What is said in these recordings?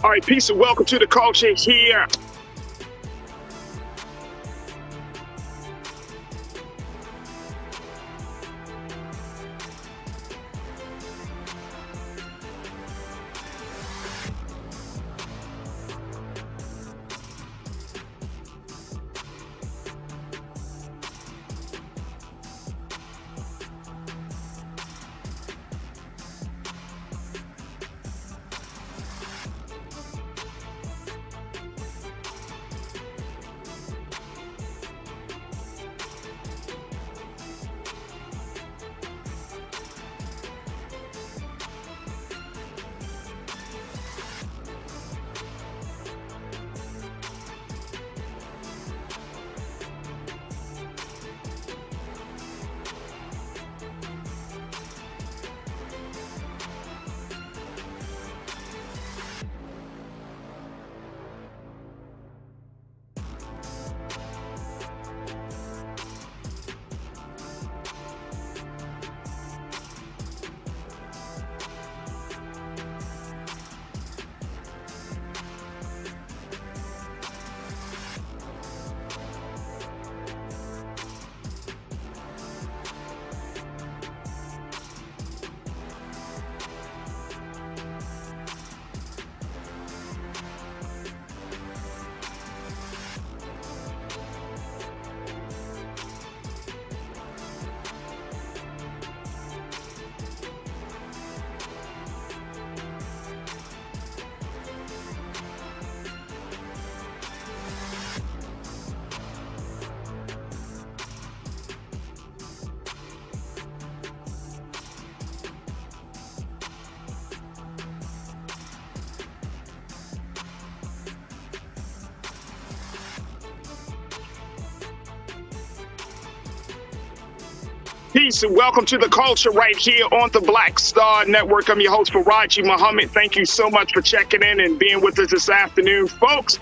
All right, peace and welcome to the culture here. Peace and welcome to the culture right here on the Black Star Network. I'm your host, Farajii Muhammad. Thank you so much for checking in and being with us this afternoon. Folks,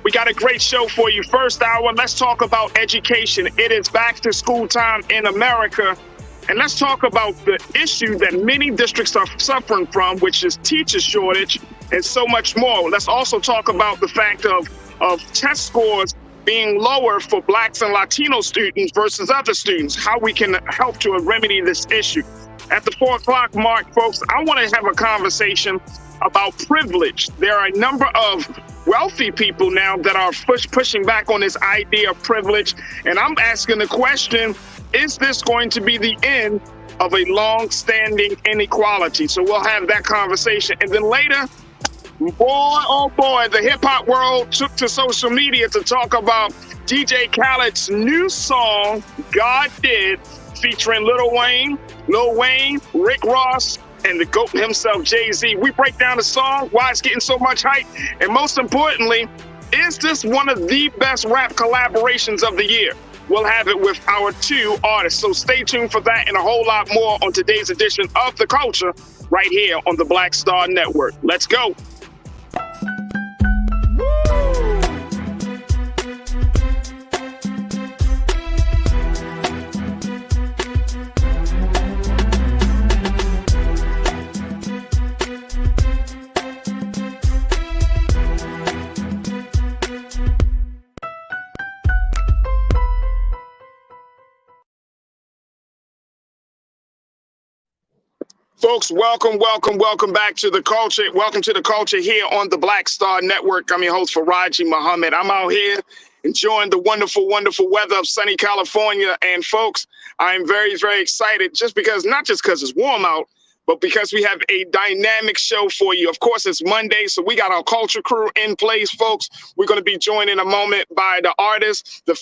we got a great show for you. First hour, let's talk about education. It is back to school time in America. And let's talk about the issue that many districts are suffering from, which is teacher shortage and so much more. Let's also talk about the fact of test scores being lower for Blacks and Latino students versus other students, how we can help to remedy this issue. At the 4 o'clock mark, folks, I want to have a conversation about privilege. There are a number of wealthy people now that are pushing back on this idea of privilege. And I'm asking the question, is this going to be the end of a long-standing inequality? So we'll have that conversation. And then later, boy, oh boy, the hip-hop world took to social media to talk about DJ Khaled's new song, God Did, featuring Lil Wayne, Rick Ross, and the GOAT himself, Jay-Z. We break down the song, why it's getting so much hype, and most importantly, is this one of the best rap collaborations of the year? We'll have it with our 2 artists. So stay tuned for that and a whole lot more on today's edition of The Culture right here on the Black Star Network. Let's go. Folks, welcome back to the culture. Welcome to the culture here on the Black Star Network. I'm your host, Farajii Muhammad. I'm out here enjoying the wonderful, wonderful weather of sunny California. And folks, I'm very, very excited not just because it's warm out, but because we have a dynamic show for you. Of course, it's Monday, so we got our culture crew in place, folks. We're going to be joined in a moment by the artist, the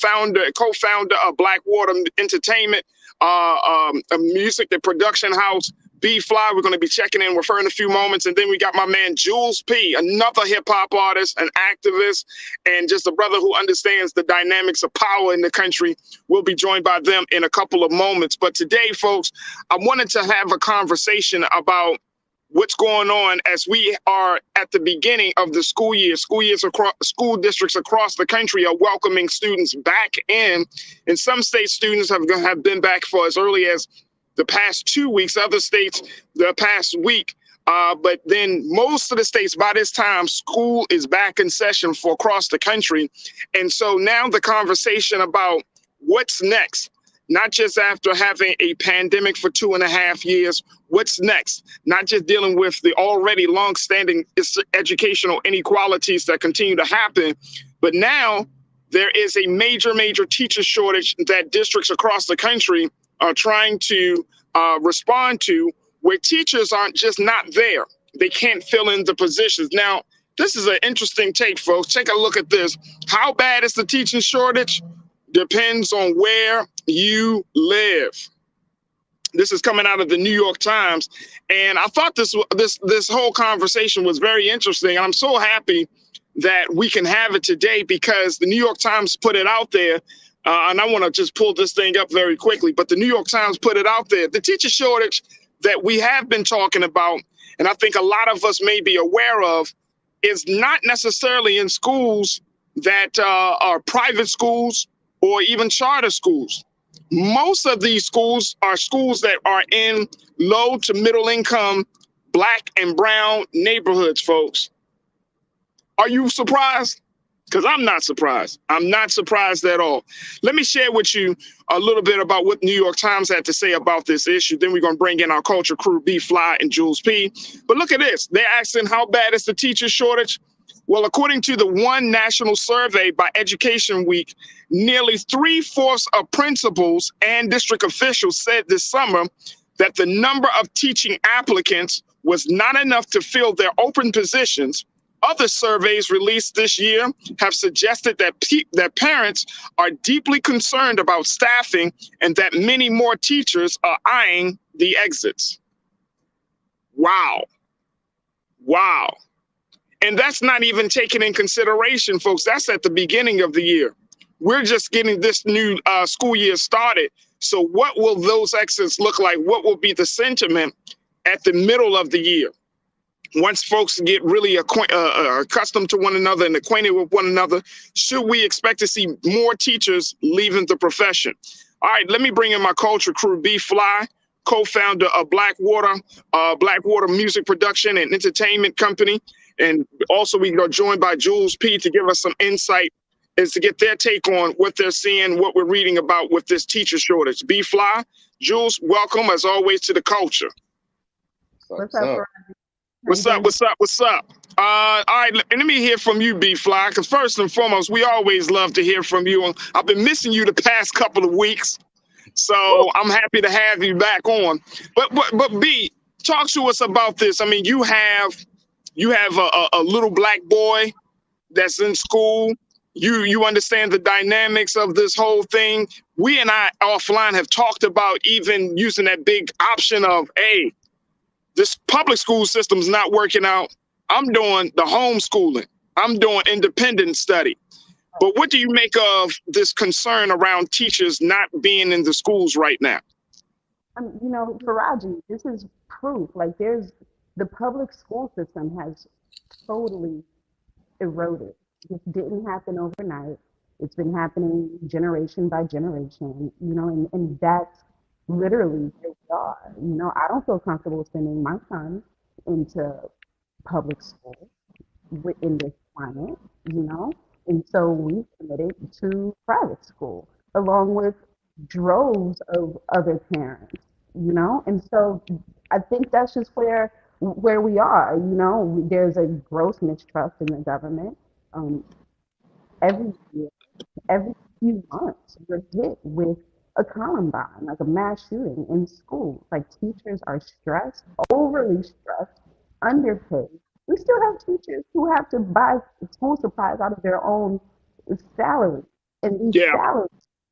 co-founder of Blackwater Entertainment, a music and production house, B-Fly. We're going to be checking in with her in a few moments. And then we got my man, Jules P., another hip-hop artist, an activist, and just a brother who understands the dynamics of power in the country. We'll be joined by them in a couple of moments. But today, folks, I wanted to have a conversation about what's going on as we are at the beginning of the school year. School districts across the country are welcoming students back in. In some states, students have been back for as early as the past 2 weeks. Other states, the past week. But then most of the states, by this time, school is back in session for across the country. And so now the conversation about what's next, not just after having a pandemic for 2.5 years, what's next? Not just dealing with the already longstanding educational inequalities that continue to happen, but now there is a major, major teacher shortage that districts across the country are trying to respond to, where teachers aren't just not there. They can't fill in the positions. Now, this is an interesting take, folks. Take a look at this. How bad is the teaching shortage? Depends on where you live. This is coming out of the New York Times, and I thought this whole conversation was very interesting. I'm so happy that we can have it today because the New York Times put it out there. And I want to just pull this thing up very quickly, but the New York Times put it out there. The teacher shortage that we have been talking about, and I think a lot of us may be aware of, is not necessarily in schools that are private schools or even charter schools. Most of these schools are schools that are in low to middle income Black and brown neighborhoods, folks. Are you surprised? Because I'm not surprised. I'm not surprised at all. Let me share with you a little bit about what New York Times had to say about this issue. Then we're going to bring in our culture crew, B Fly and Jules P. But look at this. They're asking, how bad is the teacher shortage? Well, according to the one national survey by Education Week, nearly 3/4 of principals and district officials said this summer that the number of teaching applicants was not enough to fill their open positions. Other surveys released this year have suggested that parents are deeply concerned about staffing and that many more teachers are eyeing the exits. Wow. Wow. And that's not even taken in consideration, folks. That's at the beginning of the year. We're just getting this new school year started. So what will those exits look like? What will be the sentiment at the middle of the year? Once folks get really accustomed to one another and acquainted with one another, should we expect to see more teachers leaving the profession? All right, let me bring in my culture crew, B Fly, co-founder of Blackwater Music Production and Entertainment Company. And also we are joined by Jules P to give us some insight as to get their take on what they're seeing, what we're reading about with this teacher shortage. B Fly, Jules, welcome as always to the culture. What's up? What's up? All right, let me hear from you, B Fly, because first and foremost, we always love to hear from you. I've been missing you the past couple of weeks, so I'm happy to have you back on. But B, talk to us about this. I mean, you have a little black boy that's in school. You understand the dynamics of this whole thing. We and I offline have talked about even using that big option of, hey, this public school system's not working out. I'm doing the homeschooling. I'm doing independent study. But what do you make of this concern around teachers not being in the schools right now? Farajii, this is proof. Like, the public school system has totally eroded. This didn't happen overnight. It's been happening generation by generation, and that's literally where we are. I don't feel comfortable sending my son into public school in this climate, and so we committed to private school along with droves of other parents, and so I think that's just where we are. There's a gross mistrust in the government. Every year, every few months, we're hit with a Columbine, like a mass shooting in schools. Like, teachers are stressed, overly stressed, underpaid. We still have teachers who have to buy school supplies out of their own salary. And these salaries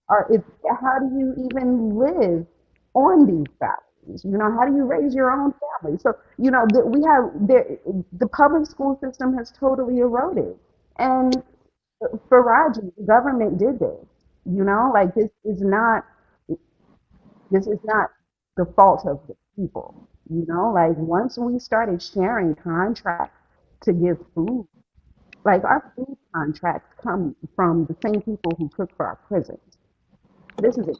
how do you even live on these salaries? How do you raise your own family? So, the public school system has totally eroded. And Farajii, the government did this. Like, this is not the fault of the people. Like, once we started sharing contracts to give food, like, our food contracts come from the same people who cook for our prisons. This is it,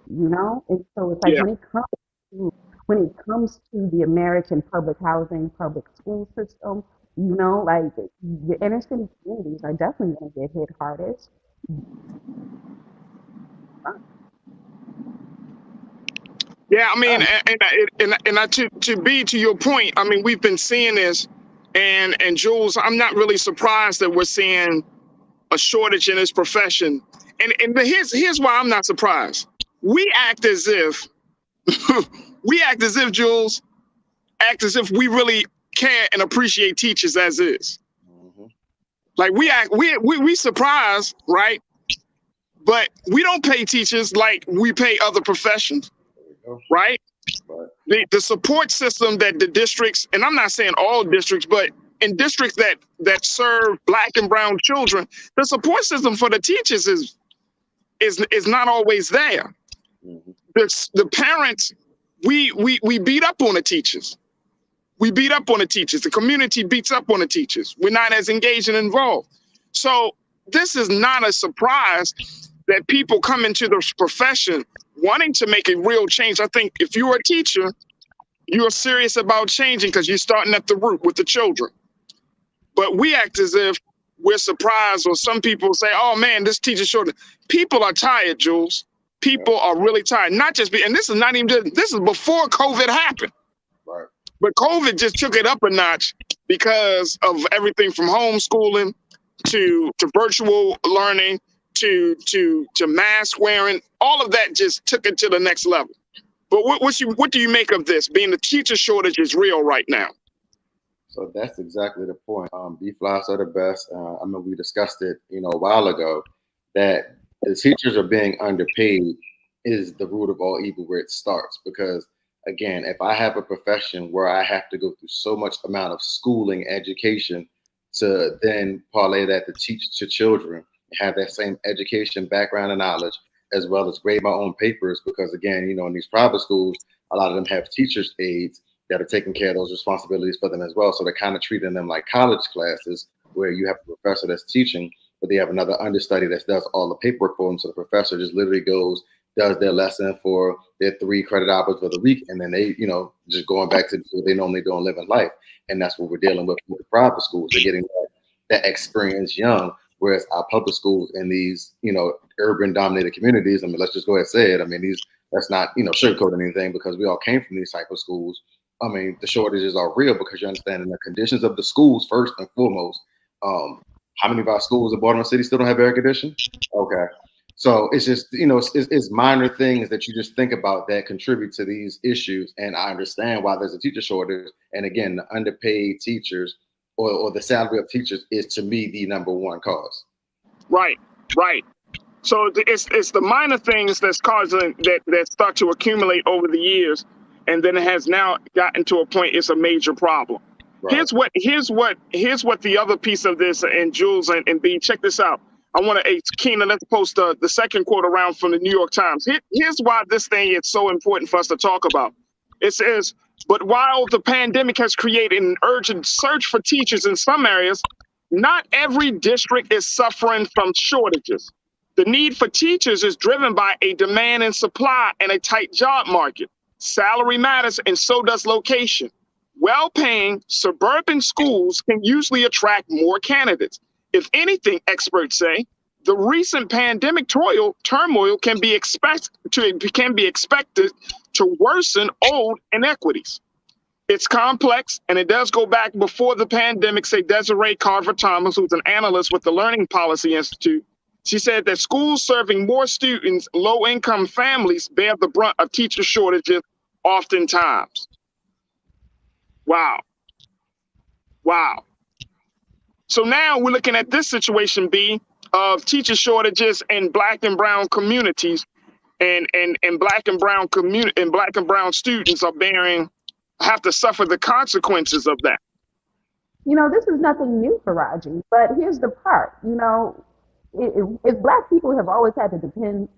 and so it's like, when it comes to when it comes to the American public housing, public school system, like the inner city communities are definitely going to get hit hardest. Yeah, I mean, Um, to your point, I mean, we've been seeing this, and Jules, I'm not really surprised that we're seeing a shortage in this profession. And here's why I'm not surprised. We act as if Jules, act as if we really care and appreciate teachers as is. Mm-hmm. Like we surprised, right? But we don't pay teachers like we pay other professions, There we go. right? But The support system that the districts, and I'm not saying all districts, but in districts that serve Black and brown children, the support system for the teachers is not always there. mm-hmm. The parents, we beat up on the teachers. We beat up on the teachers. The community beats up on the teachers. We're not as engaged and involved. So this is not a surprise that people come into the profession wanting to make a real change. I think if you're a teacher, you're serious about changing because you're starting at the root with the children. But we act as if we're surprised, or some people say, oh man, this teacher short. People are tired, Jules. People are really tired. Not just and this is not even just, this is before COVID happened. Right. But COVID just took it up a notch because of everything from homeschooling to virtual learning to mask wearing. All of that just took it to the next level. But what do you make of this? Being the teacher shortage is real right now. So that's exactly the point. B-Flops are the best. I mean, we discussed it, a while ago, that the teachers are being underpaid is the root of all evil where it starts. Because again, if I have a profession where I have to go through so much amount of schooling, education to then parlay that to teach to children, have that same education, background, and knowledge, as well as grade my own papers, because again, in these private schools, a lot of them have teachers' aides that are taking care of those responsibilities for them as well. So they're kind of treating them like college classes where you have a professor that's teaching, but they have another understudy that does all the paperwork for them. So the professor just literally goes, does their lesson for their 3 credit hours for the week, and then they, just going back to what they normally do in living life. And that's what we're dealing with the private schools. They're getting that experience young, whereas our public schools in these, urban dominated communities, I mean, let's just go ahead and say it. I mean, that's not, sugarcoat anything, because we all came from these type of schools. I mean, the shortages are real because you're understanding the conditions of the schools first and foremost. How many of our schools in Baltimore City still don't have air conditioning? Okay. So it's just, it's minor things that you just think about that contribute to these issues. And I understand why there's a teacher shortage. And again, the underpaid teachers or the salary of teachers is, to me, the number one cause. Right. So it's the minor things that's causing that start to accumulate over the years, and then it has now gotten to a point it's a major problem. Right. Here's what the other piece of this, and Jules and B, check this out. I want to, Keena, let's post the second quote around from the New York Times. Here's why this thing is so important for us to talk about. It says, but while the pandemic has created an urgent search for teachers in some areas, not every district is suffering from shortages. The need for teachers is driven by a demand and supply and a tight job market. Salary matters, and so does location. Well-paying suburban schools can usually attract more candidates. If anything, experts say, the recent pandemic turmoil can be expected to worsen old inequities. It's complex, and it does go back before the pandemic, say Desiree Carver-Thomas, who's an analyst with the Learning Policy Institute. She said that schools serving more students, low-income families, bear the brunt of teacher shortages oftentimes. Wow. So now we're looking at this situation, B, of teacher shortages in Black and brown communities, and Black and brown students have to suffer the consequences of that. This is nothing new, Farajii, but here's the part. If Black people have always had to depend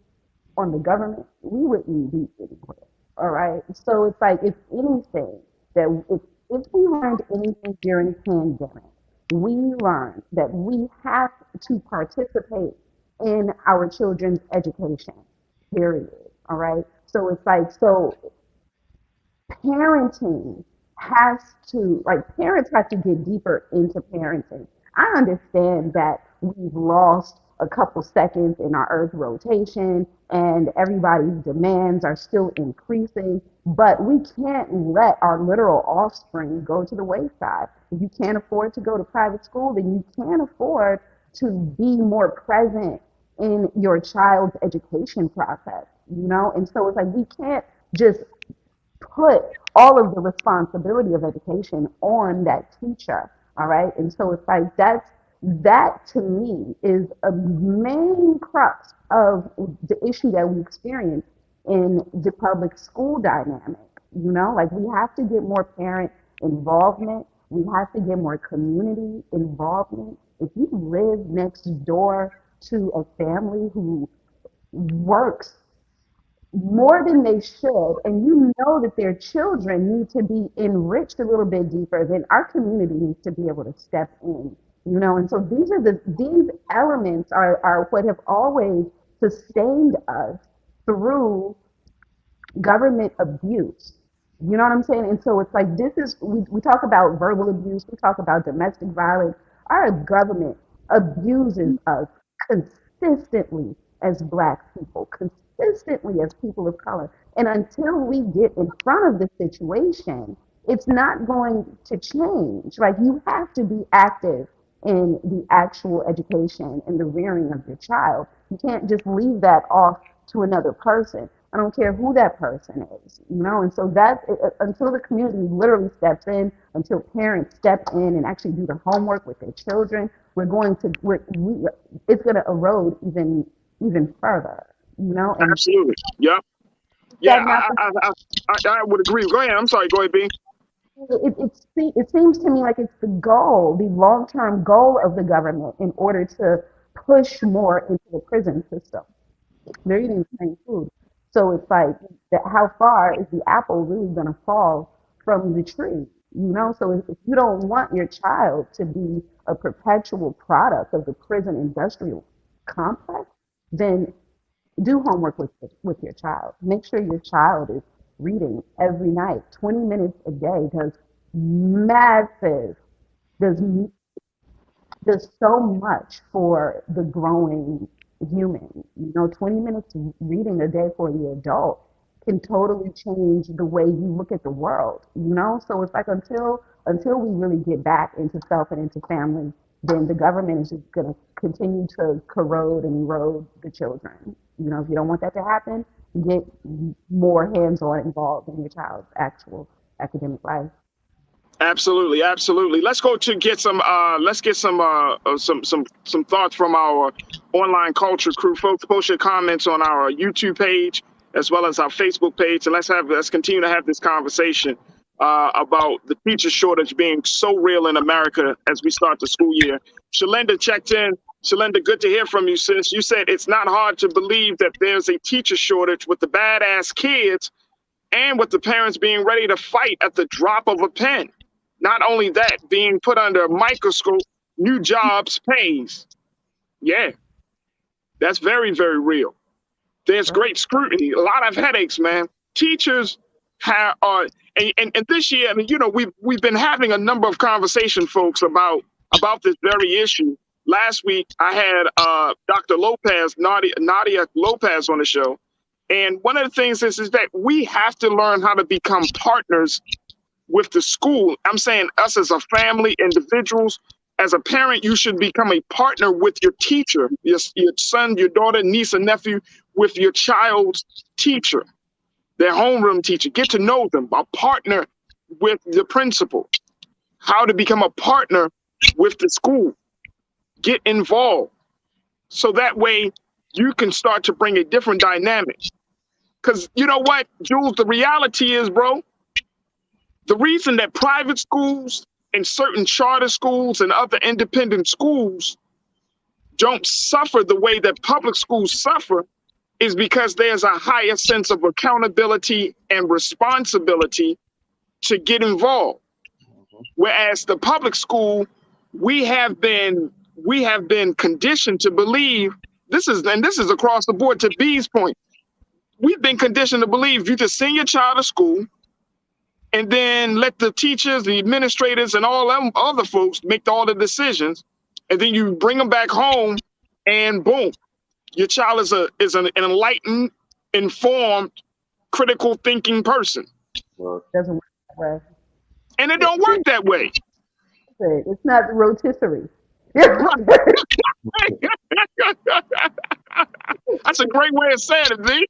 on the government, we wouldn't be anywhere. All right. So it's like, if anything, if we learned anything during the pandemic, we learned that we have to participate in our children's education, period. All right. So it's like, parenting has to, like, parents have to get deeper into parenting. I understand that we've lost a couple seconds in our earth rotation and everybody's demands are still increasing, but we can't let our literal offspring go to the wayside. If you can't afford to go to private school, then you can't afford to be more present in your child's education process, you know? And so it's like we can't just put all of the responsibility of education on that teacher. All right. And so it's like that to me is a main crux of the issue that we experience in the public school dynamic. You know, like we have to get more parent involvement. We have to get more community involvement. If you live next door to a family who works more than they should, and you know that their children need to be enriched a little bit deeper, then our community needs to be able to step in, you know. And so these elements are what have always sustained us through government abuse. You know what I'm saying? And so it's like this is we talk about verbal abuse, we talk about domestic violence. Our government abuses us consistently as black people, consistently as people of color. And until we get in front of the situation, it's not going to change. Like you have to be active in the actual education and the rearing of your child. You can't just leave that off to another person. I don't care who that person is, you know. And so that until the community literally steps in, until parents step in and actually do the homework with their children, it's going to erode even further, you know. And Absolutely. Yep. Yeah, that not I would agree. Go ahead. I'm sorry. Go ahead, B. it seems to me like it's the goal, the long-term goal of the government in order to push more into the prison system. They're eating the same food. So it's like, how far is the apple really going to fall from the tree? You know, so if you don't want your child to be a perpetual product of the prison industrial complex, then do homework with your child. Make sure your child is reading every night. 20 minutes a day massive, does does so much for the growing human. You know, 20 minutes reading a day for the adult can totally change the way you look at the world, you know? So it's like until we really get back into self and into family, then the government is just gonna continue to corrode and erode the children. You know, if you don't want that to happen, get more hands-on involved in your child's actual academic life. Absolutely, absolutely. Let's go to get some. Let's get some thoughts from our online culture crew. Folks, post your comments on our YouTube page as well as our Facebook page, and let's continue to have this conversation about the teacher shortage being so real in America as we start the school year. Shalinda checked in. Shalinda, good to hear from you, sis. You said it's not hard to believe that there's a teacher shortage with the badass kids and with the parents being ready to fight at the drop of a pen. Not only that, being put under a microscope, new jobs pays. Yeah, that's very, very real. There's great scrutiny, a lot of headaches, man. Teachers are, and this year, I mean, you know, we've been having a number of conversations, folks, about this very issue. Last week, I had Dr. Lopez, Nadia Lopez on the show. And one of the things is that we have to learn how to become partners with the school. I'm saying us as a family, individuals. As a parent, you should become a partner with your teacher, your son, your daughter, niece, or nephew, with your child's teacher, their homeroom teacher. Get to know them, a partner with the principal. How to become a partner with the school. Get involved. So that way you can start to bring a different dynamic. Because you know what, Jules, the reality is, bro, the reason that private schools and certain charter schools and other independent schools don't suffer the way that public schools suffer is because there's a higher sense of accountability and responsibility to get involved. Whereas the public school, we have been conditioned to believe this is across the board. To B's point, we've been conditioned to believe you just send your child to school, and then let the teachers, the administrators, and all them other folks make all the decisions, and then you bring them back home, and boom, your child is an enlightened, informed, critical thinking person. Well, Doesn't work that way. And it don't work that way. It's not rotisserie. That's a great way of saying it, Z.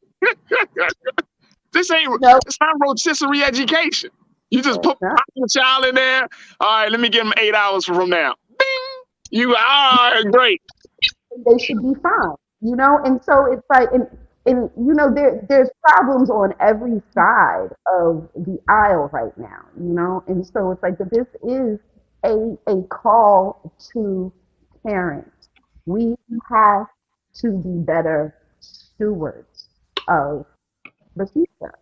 This ain't No, it's not rotisserie education. You just it's put not. the child in there. All right, let me give him 8 hours from now. Bing. You all right, great. They should be fine, you know. And so it's like, and you know, there's problems on every side of the aisle right now, you know. And so it's like that. This is a call to parents. We have to be better stewards of the future.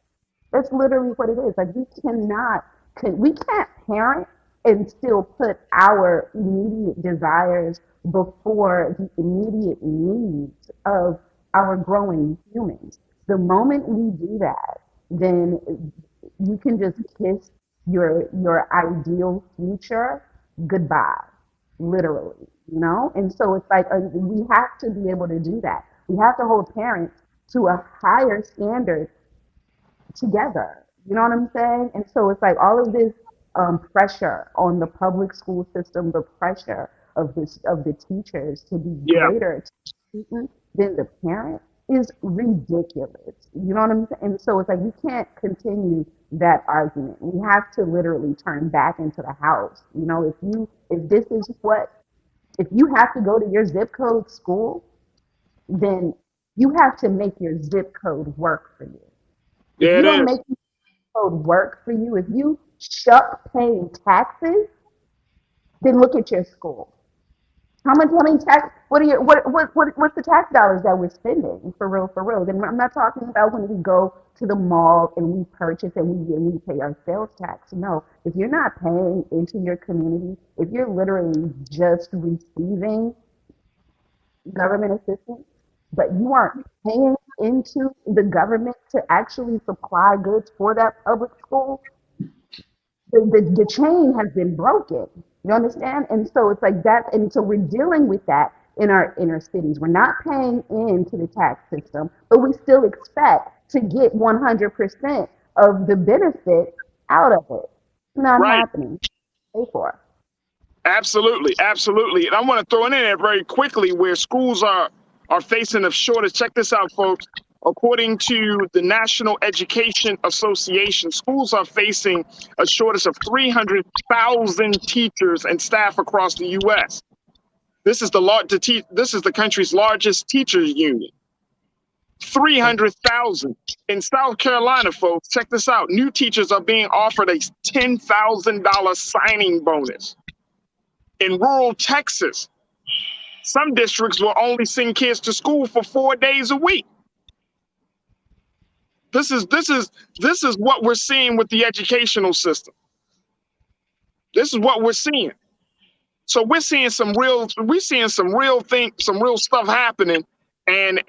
That's literally what it is. Like we can't parent and still put our immediate desires before the immediate needs of our growing humans. The moment we do that, then you can just kiss your ideal future goodbye, literally, you know? And so it's like we have to be able to do that. We have to hold parents to a higher standard together. You know what I'm saying? And so it's like all of this pressure on the public school system, the pressure of the teachers to be Yeah, greater student than the parent is ridiculous. You know what I'm saying? And so it's like we can't continue that argument. We have to literally turn back into the house. You know, if you have to go to your zip code school, then you have to make your zip code work for you. If yeah, you it don't is. make your code work for you, if you shuck paying taxes, then look at your school. How many tax? What are your what's the tax dollars that we're spending for real? For real. Then I'm not talking about when we go to the mall and we purchase and we pay our sales tax. No, if you're not paying into your community, if you're literally just receiving government assistance, but you aren't paying into the government to actually supply goods for that public school, the chain has been broken. You understand? And so it's like that. And so we're dealing with that in our inner cities. We're not paying into the tax system, but we still expect to get 100% of the benefit out of it. It's not Right. happening. Pay for. Absolutely, absolutely. And I want to throw it in there very quickly where schools are facing a shortage. Check this out, folks. According to the National Education Association, schools are facing a shortage of 300,000 teachers and staff across the U.S. This is this is the country's largest teachers union. 300,000 in South Carolina, folks. Check this out. New teachers are being offered a $10,000 signing bonus. In rural Texas, some districts will only send kids to school for 4 days a week. This is what we're seeing with the educational system. This is what we're seeing. So we're seeing some real stuff happening. And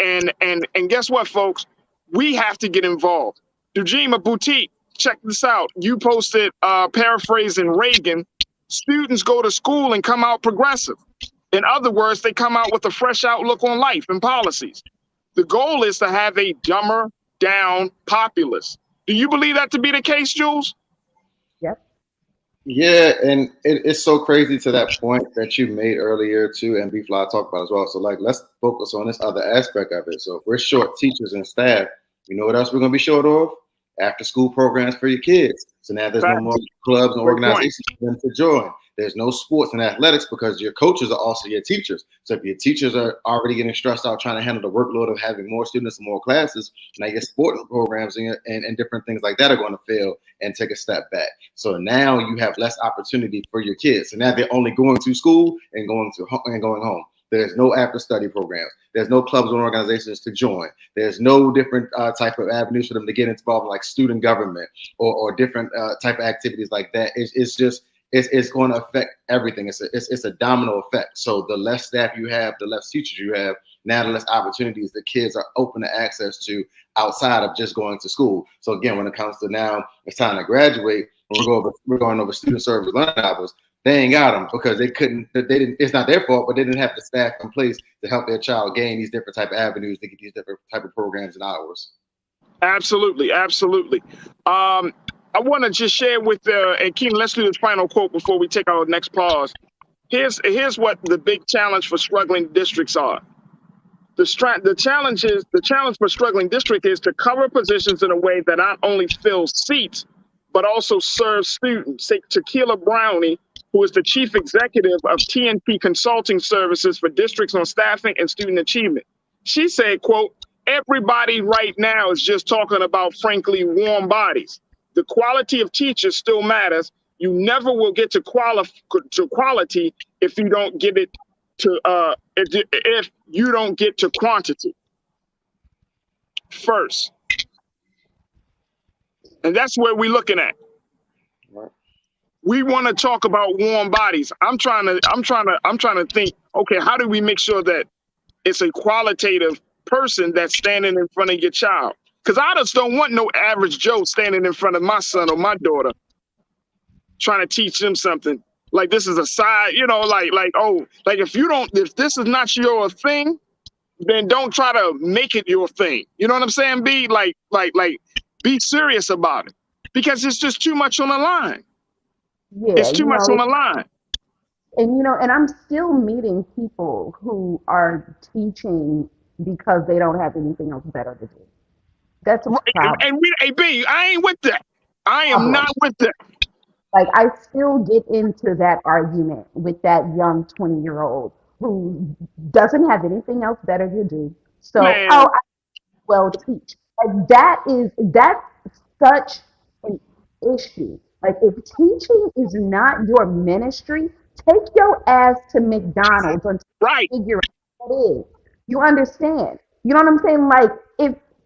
guess what, folks? We have to get involved. Dujima Boutique, check this out. You posted paraphrasing Reagan, students go to school and come out progressive. In other words, they come out with a fresh outlook on life and policies. The goal is to have a dumber down populace. Do you believe that to be the case, Jules? Yep. Yeah, and it's so crazy to that point that you made earlier too, and B Fly talked about as well. So like, let's focus on this other aspect of it. So if we're short teachers and staff, you know what else we're gonna be short of? After school programs for your kids. So now there's no more clubs and organizations for them to join. There's no sports and athletics because your coaches are also your teachers. So if your teachers are already getting stressed out trying to handle the workload of having more students and more classes, now your sport programs and different things like that are going to fail and take a step back. So now you have less opportunity for your kids. So now they're only going to school and going home. There's no after study programs. There's no clubs or organizations to join. There's no different type of avenues for them to get involved in, like student government or different type of activities like that. It's going to affect everything. It's a domino effect. So the less staff you have, the less teachers you have, now there's opportunities that kids are open to access to outside of just going to school. So again, when it comes to now, it's time to graduate. We're going over student service learning hours. They ain't got them because they didn't. It's not their fault, but they didn't have the staff in place to help their child gain these different type of avenues to get these different type of programs and hours. Absolutely, absolutely. I want to just share with and Keenan, let's do this final quote before we take our next pause. Here's what the big challenge for struggling districts are. The challenge for struggling district is to cover positions in a way that not only fills seats, but also serves students. Say Tequila Brownie, who is the chief executive of TNP Consulting Services for districts on staffing and student achievement. She said, quote, everybody right now is just talking about, frankly, warm bodies. The quality of teachers still matters. You never will get to quality if you don't get it to if you don't get to quantity first. And that's where we're looking at. Right. We want to talk about warm bodies. I'm trying to think, okay, how do we make sure that it's a qualitative person that's standing in front of your child? Because I just don't want no average Joe standing in front of my son or my daughter trying to teach them something. Like this is a side, if this is not your thing, then don't try to make it your thing. You know what I'm saying? Be be serious about it, because it's just too much on the line. Yeah, it's too much on the line. And I'm still meeting people who are teaching because they don't have anything else better to do. That's a problem. And B, I ain't with that. I am not with that. Like, I still get into that argument with that young 20-year-old who doesn't have anything else better to do. So, I will teach. Like, that's such an issue. Like, if teaching is not your ministry, take your ass to McDonald's until you figure out what it is. You understand? You know what I'm saying?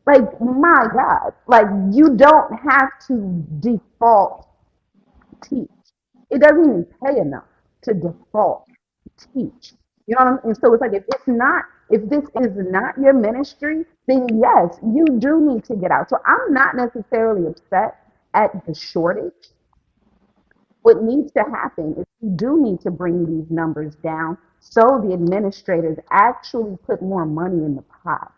My God, like, you don't have to default teach. It doesn't even pay enough to default teach. You know what I mean? So it's like, if this is not your ministry, then yes, you do need to get out. So I'm not necessarily upset at the shortage. What needs to happen is we do need to bring these numbers down so the administrators actually put more money in the pot.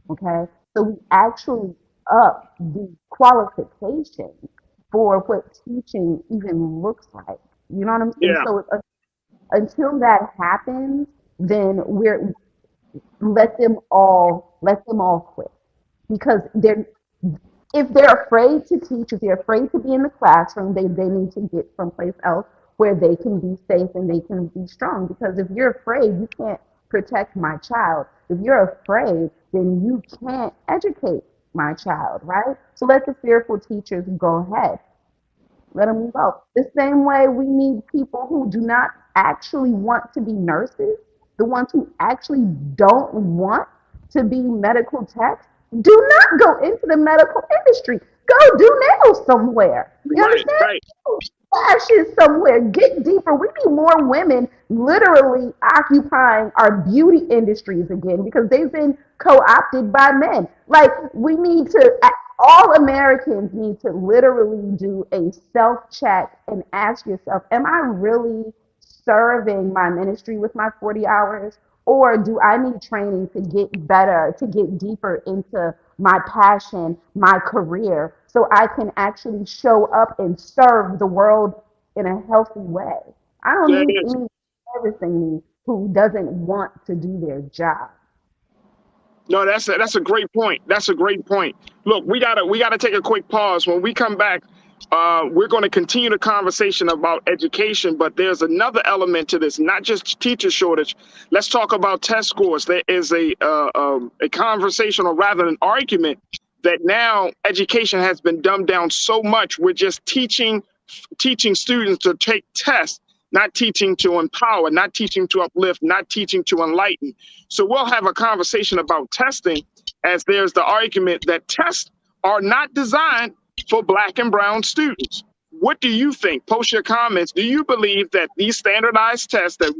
Okay? So we actually up the qualifications for what teaching even looks like. You know what I'm saying? Yeah. So until that happens, then let them all quit, because if they're afraid to teach, if they're afraid to be in the classroom, they need to get someplace else where they can be safe and they can be strong. Because if you're afraid, you can't protect my child. If you're afraid, then you can't educate my child, right? So let the fearful teachers go ahead. Let them go. The same way we need people who do not actually want to be nurses, the ones who actually don't want to be medical techs, do not go into the medical industry. Go do nails somewhere. You understand? Right. Lashes somewhere. Get deeper. We need more women literally occupying our beauty industries again, because they've been co-opted by men. Like, we need to, all Americans need to literally do a self-check and ask yourself, am I really serving my ministry with my 40 hours? Or do I need training to get better, to get deeper into my passion, my career, so I can actually show up and serve the world in a healthy way? I don't need anyone servicing me who doesn't want to do their job. No, that's a great point. That's a great point. Look, we gotta take a quick pause. When we come back, we're going to continue the conversation about education, but there's another element to this, not just teacher shortage. Let's talk about test scores. There is a conversation, or rather an argument, that now education has been dumbed down so much. We're just teaching students to take tests, not teaching to empower, not teaching to uplift, not teaching to enlighten. So we'll have a conversation about testing, as there's the argument that tests are not designed for Black and brown students. What do you think? Post your comments. Do you believe that these standardized tests that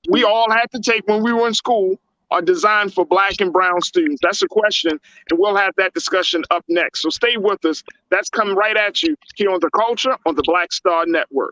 we all had to take when we were in school are designed for Black and brown students? That's a question, and we'll have that discussion up next. So stay with us. That's coming right at you here on The Culture on the Black Star Network.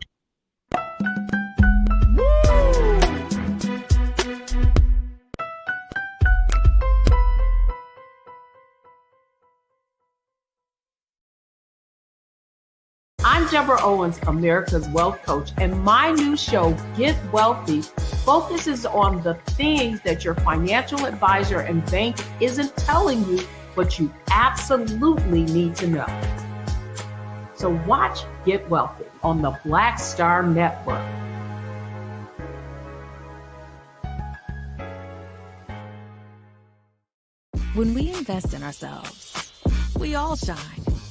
I'm Deborah Owens, America's Wealth Coach, and my new show, Get Wealthy, focuses on the things that your financial advisor and bank isn't telling you, but you absolutely need to know. So watch Get Wealthy on the Black Star Network. When we invest in ourselves, we all shine.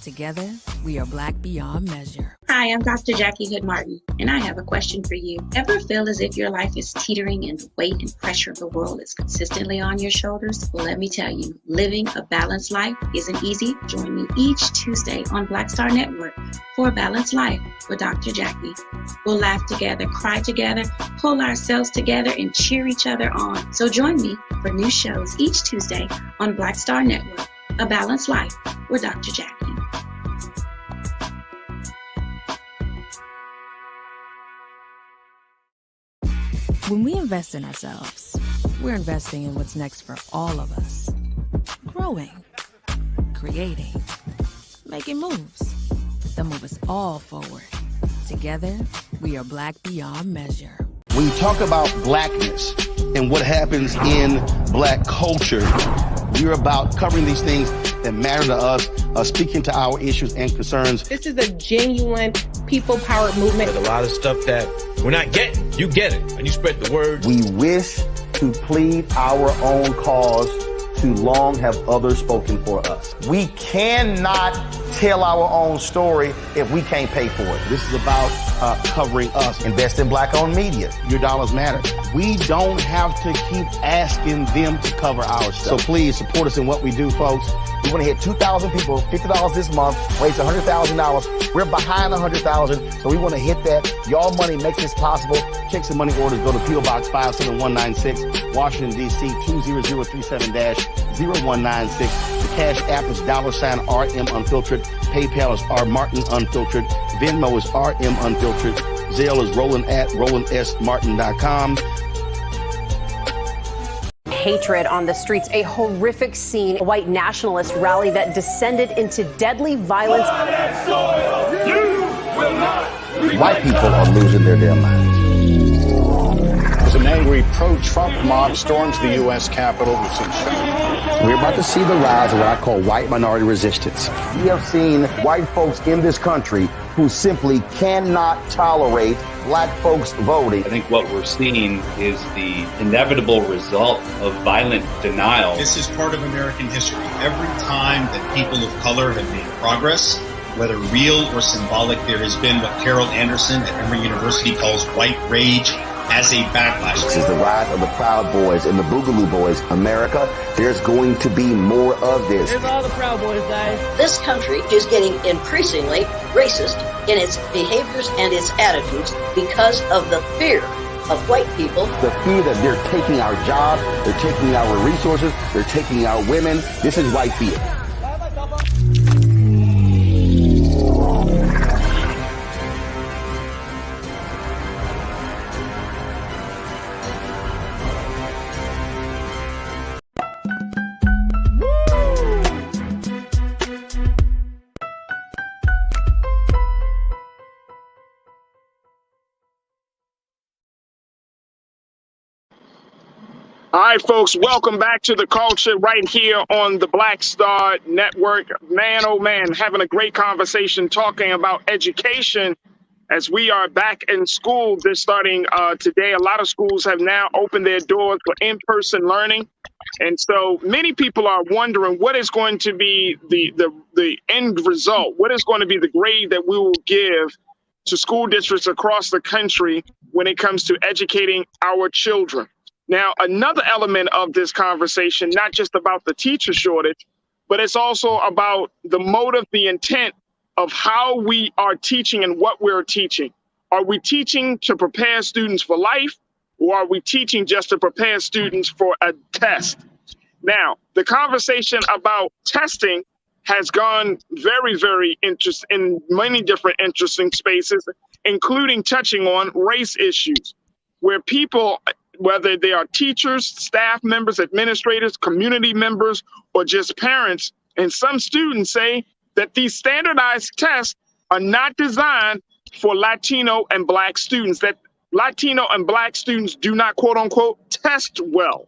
Together, we are Black beyond measure. Hi, I'm Dr. Jackie Hood Martin, and I have a question for you. Ever feel as if your life is teetering and the weight and pressure of the world is consistently on your shoulders? Well, let me tell you, living a balanced life isn't easy. Join me each Tuesday on Black Star Network for A Balanced Life with Dr. Jackie. We'll laugh together, cry together, pull ourselves together, and cheer each other on. So join me for new shows each Tuesday on Black Star Network, A Balanced Life with Dr. Jackie. When we invest in ourselves, we're investing in what's next for all of us. Growing, creating, making moves that move us all forward. Together, we are Black beyond measure. When you talk about Blackness and what happens in Black culture, we're about covering these things that matter to us, speaking to our issues and concerns. This is a genuine people-powered movement. There's a lot of stuff that we're not getting. You get it, and you spread the word. We wish to plead our own cause. Too long have others spoken for us. We cannot tell our own story if we can't pay for it. This is about covering us. Invest in Black-owned media. Your dollars matter. We don't have to keep asking them to cover our stuff. So please support us in what we do, folks. We want to hit 2,000 people, $50 this month, raise $100,000. We're behind 100,000, so we want to hit that. Y'all money makes this possible. Checks and money orders go to P.O. Box 57196, Washington, D.C. 20037-0196. The Cash App is $RM Unfiltered. PayPal is R Martin Unfiltered. Venmo is RM Unfiltered. Zelle is Roland@RolandSMartin.com. Hatred on the streets, a horrific scene, a white nationalist rally that descended into deadly violence. White people are losing their damn minds. As an angry pro-Trump mob storms the U.S. Capitol, We're about to see the rise of what I call white minority resistance. We have seen white folks in this country who simply cannot tolerate Black folks voting. I think what we're seeing is the inevitable result of violent denial. This is part of American history. Every time that people of color have made progress, whether real or symbolic, there has been what Carol Anderson at Emory University calls white rage as a backlash. This is the rise of the Proud Boys and the Boogaloo Boys. America, there's going to be more of this. Here's all the Proud Boys, guys. This country is getting increasingly racist in its behaviors and its attitudes because of the fear of white people. The fear that they're taking our jobs, they're taking our resources, they're taking our women. This is white fear. All right, folks, welcome back to The Culture right here on the Black Star Network. Man, oh man, having a great conversation talking about education as we are back in school. They're starting today. A lot of schools have now opened their doors for in-person learning. And so many people are wondering what is going to be the end result? What is going to be the grade that we will give to school districts across the country when it comes to educating our children? Now, another element of this conversation, not just about the teacher shortage, but it's also about the motive, the intent of how we are teaching and what we're teaching. Are we teaching to prepare students for life, or are we teaching just to prepare students for a test? Now, the conversation about testing has gone very, very interesting in many different interesting spaces, including touching on race issues, where people, whether they are teachers, staff members, administrators, community members, or just parents, and some students say that these standardized tests are not designed for Latino and Black students, that Latino and Black students do not, quote unquote, test well.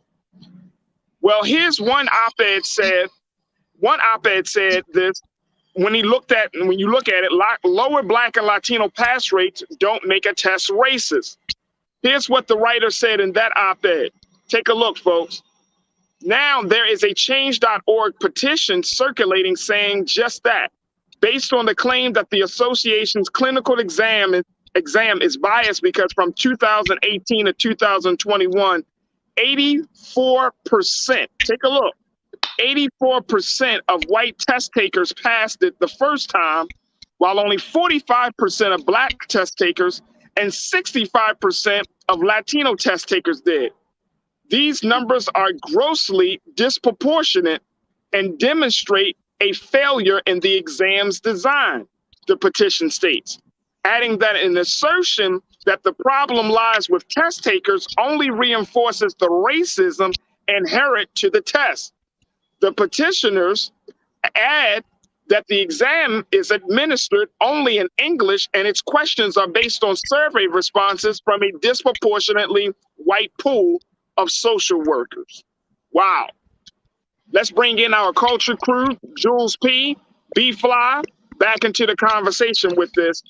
Well, here's one op-ed said this when you look at it, lower Black and Latino pass rates don't make a test racist. Here's what the writer said in that op-ed. Take a look, folks. Now there is a change.org petition circulating saying just that, based on the claim that the association's clinical exam is biased because from 2018 to 2021, 84%, take a look, 84% of white test takers passed it the first time, while only 45% of Black test takers and 65% of Latino test takers did. These numbers are grossly disproportionate and demonstrate a failure in the exam's design, the petition states, adding that an assertion that the problem lies with test takers only reinforces the racism inherent to the test. The petitioners add that the exam is administered only in English and its questions are based on survey responses from a disproportionately white pool of social workers. Wow. Let's bring in our culture crew, Jules P, B-Fly, back into the conversation with this.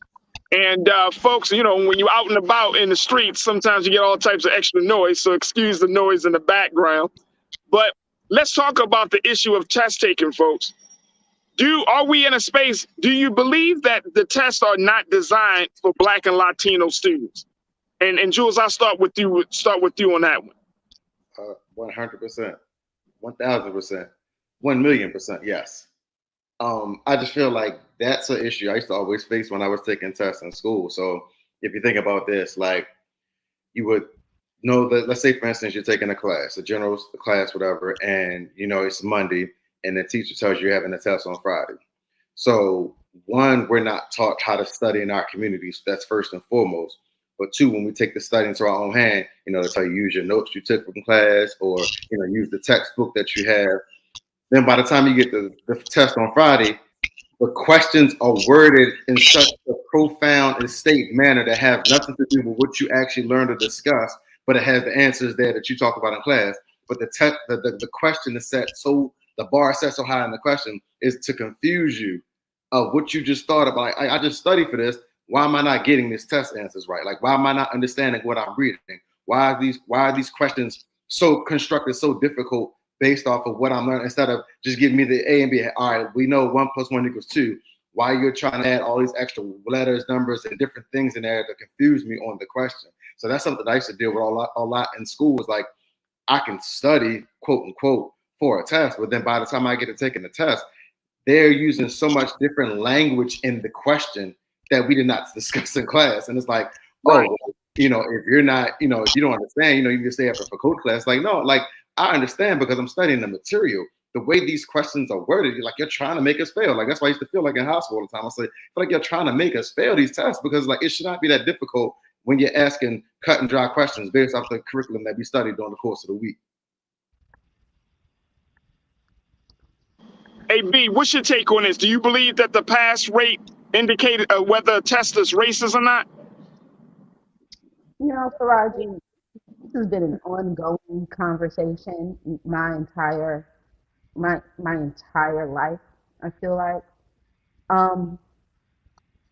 And folks, you know, when you're out and about in the streets, sometimes you get all types of extra noise, so excuse the noise in the background. But let's talk about the issue of test taking, folks. Are we in a space, do you believe that the tests are not designed for Black and Latino students? And Jules, I'll start with you on that one. 100%, 1,000%, 1,000,000%, yes. I just feel like that's an issue I used to always face when I was taking tests in school. So if you think about this, like you would know that, let's say for instance, you're taking a class, a general class, whatever, and you know it's Monday, and the teacher tells you you're having a test on Friday. So one, we're not taught how to study in our communities. That's first and foremost. But two, when we take the study into our own hand, you know, that's how you use your notes you took from class, or you know, use the textbook that you have. Then by the time you get the test on Friday, the questions are worded in such a profound and state manner that have nothing to do with what you actually learned or discussed, but it has the answers there that you talk about in class. But the question is set so, the bar is set so high in the question is to confuse you of what you just thought about. I just studied for this. Why am I not getting these test answers right? Like, why am I not understanding what I'm reading? Why are these questions so constructed, so difficult based off of what I'm learning, instead of just giving me the A and B? All right, we know 1 + 1 = 2. Why you're trying to add all these extra letters, numbers, and different things in there to confuse me on the question? So that's something I used to deal with a lot in school. Was like, I can study, quote unquote, for a test, but then by the time I get to taking the test, they're using so much different language in the question that we did not discuss in class. And it's like, oh, you know, if you're not, you know, if you don't understand, you know, you can stay after for code class. Like, no, like I understand because I'm studying the material. The way these questions are worded, like you're trying to make us fail. Like that's why I used to feel like in high school all the time. I say, I feel like you're trying to make us fail these tests, because like it should not be that difficult when you're asking cut and dry questions based off the curriculum that we studied during the course of the week. Hey, B, what's your take on this? Do you believe that the pass rate indicated whether a test is racist or not? You know, Farajii, this has been an ongoing conversation my entire life, I feel like.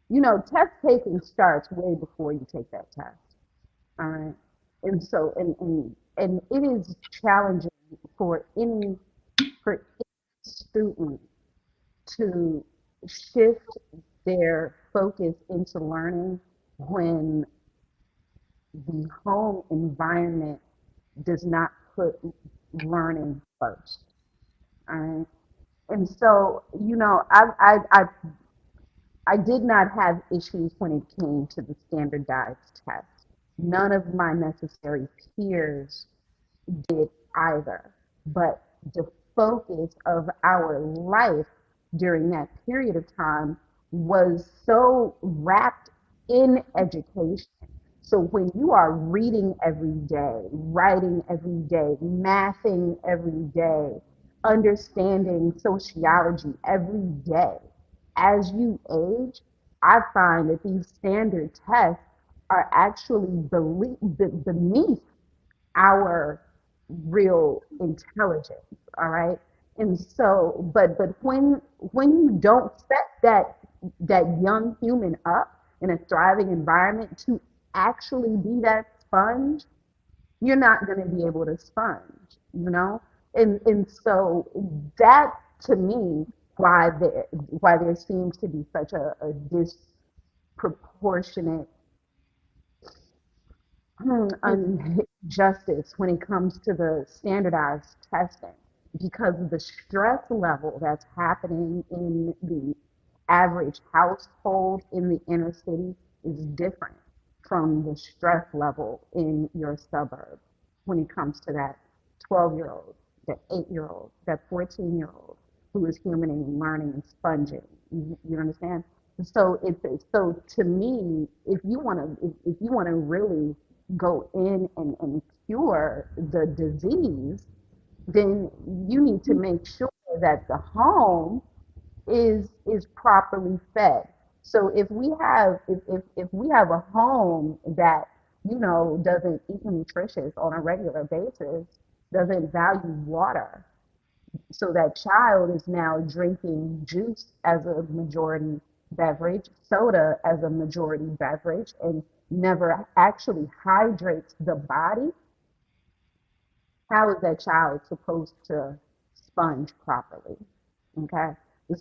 You know, test taking starts way before you take that test. All right. And so and it is challenging for any student to shift their focus into learning when the home environment does not put learning first. All right. And so, you know, I did not have issues when it came to the standardized test, None of my necessary peers did either. But the focus of our life during that period of time was so wrapped in education. So when you are reading every day, writing every day, mathing every day, understanding sociology every day, as you age, I find that these standard tests are actually beneath our real intelligence, all right? And so, but when you don't set that young human up in a thriving environment to actually be that sponge, you're not going to be able to sponge, you know? And so that, to me, why there seems to be such a disproportionate injustice when it comes to the standardized testing, because the stress level that's happening in the average household in the inner city is different from the stress level in your suburb when it comes to that 12-year-old, that 8-year-old, that 14-year-old who is humaning and learning and sponging. You understand? So so to me, if you want to really go in and cure the disease, then you need to make sure that the home is properly fed. So if we have a home that, you know, doesn't eat nutritious on a regular basis, doesn't value water, so that child is now drinking juice as a majority beverage, soda as a majority beverage, and never actually hydrates the body, how is that child supposed to sponge properly? Okay.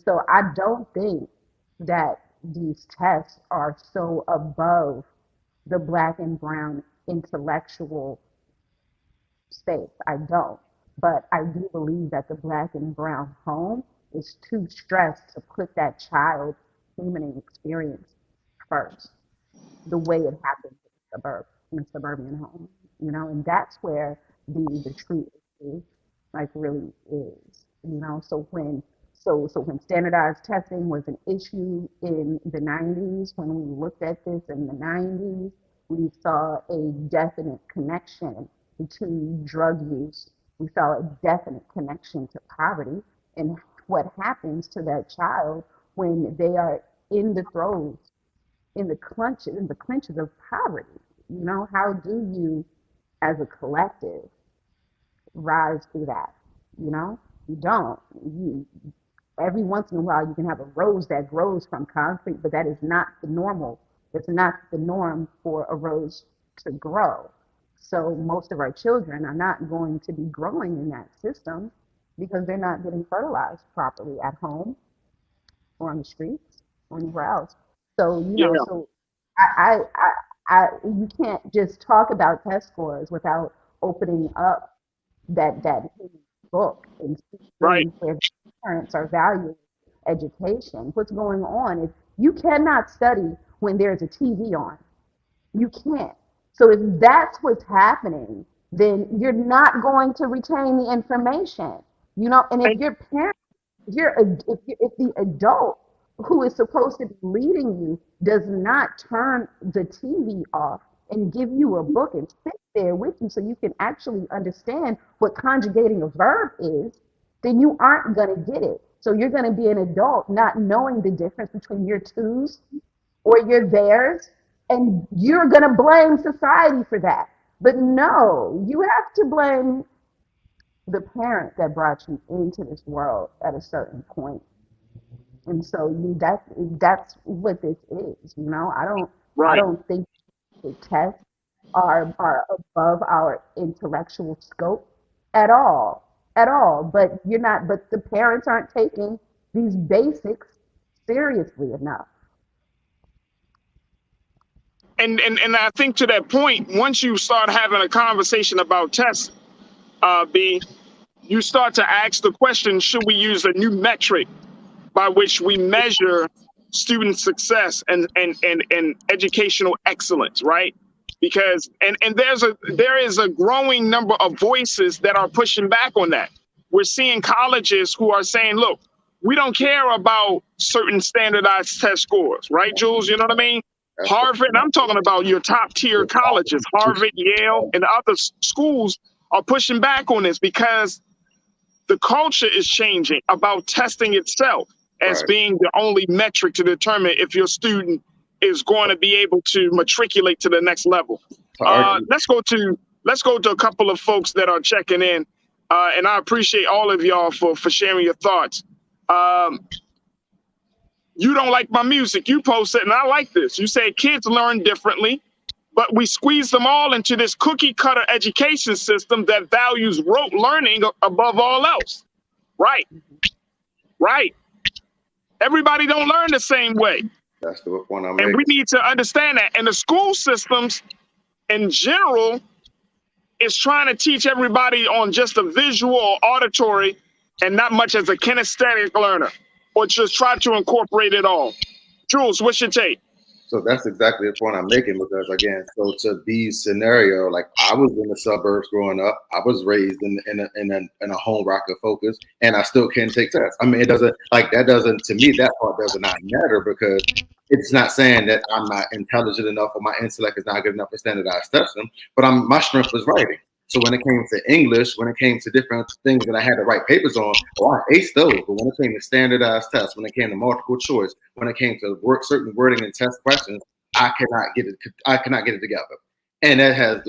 So I don't think that these tests are so above the black and brown intellectual space. I don't. But I do believe that the black and brown home is too stressed to put that child's human experience first, the way it happens in a suburban home, you know, and that's where the true issue like really is, you know. So when standardized testing was an issue in the 90s, when we looked at this in the 90s, we saw a definite connection to drug use. We saw a definite connection to poverty and what happens to that child when they are in the throes, in the clenches of poverty. You know, how do you, as a collective, rise through that? You know, you don't. You every once in a while you can have a rose that grows from concrete, but that is not the normal. It's not the norm for a rose to grow. So most of our children are not going to be growing in that system because they're not getting fertilized properly at home or on the streets or anywhere else. So, you know, so you can't just talk about test scores without opening up that book and see where parents are valuing education. What's going on is you cannot study when there's a TV on. You can't. So if that's what's happening, then you're not going to retain the information. You know, and if your parent, if the adult who is supposed to be leading you does not turn the TV off and give you a book and sit there with you so you can actually understand what conjugating a verb is, then you aren't going to get it. So you're going to be an adult not knowing the difference between your twos or your theirs, and you're going to blame society for that. But no, you have to blame the parent that brought you into this world at a certain point. And so that's what this is, you know. I don't think the tests are above our intellectual scope at all. But but the parents aren't taking these basics seriously enough. And I think to that point, once you start having a conversation about tests, B, you start to ask the question, should we use a new metric by which we measure student success and educational excellence, right? because there is a growing number of voices that are pushing back on that. We're seeing colleges who are saying, look, we don't care about certain standardized test scores, right, Jules? You know what I mean? Harvard, and I'm talking about your top tier colleges, Harvard, Yale, and other schools are pushing back on this because the culture is changing about testing itself as being the only metric to determine if your student is going to be able to matriculate to the next level. Let's go to a couple of folks that are checking in, and I appreciate all of y'all for sharing your thoughts. You don't like my music. You posted, and I like this. You say kids learn differently, but we squeeze them all into this cookie cutter education system that values rote learning above all else. Right. Right. Everybody don't learn the same way. That's the point I'm making. And we need to understand that. And the school systems in general is trying to teach everybody on just a visual or auditory and not much as a kinesthetic learner, or just try to incorporate it all. Jules, what's your take? So that's exactly the point I'm making, because again, so to be scenario, like I was in the suburbs growing up, I was raised in a home rocker focus, and I still can take tests. I mean, it doesn't to me, that part does not matter, because it's not saying that I'm not intelligent enough or my intellect is not good enough for standardized testing, but my strength was writing. So when it came to English, when it came to different things that I had to write papers on, I aced those. But when it came to standardized tests, when it came to multiple choice, when it came to certain wording and test questions, I cannot get it together. And that's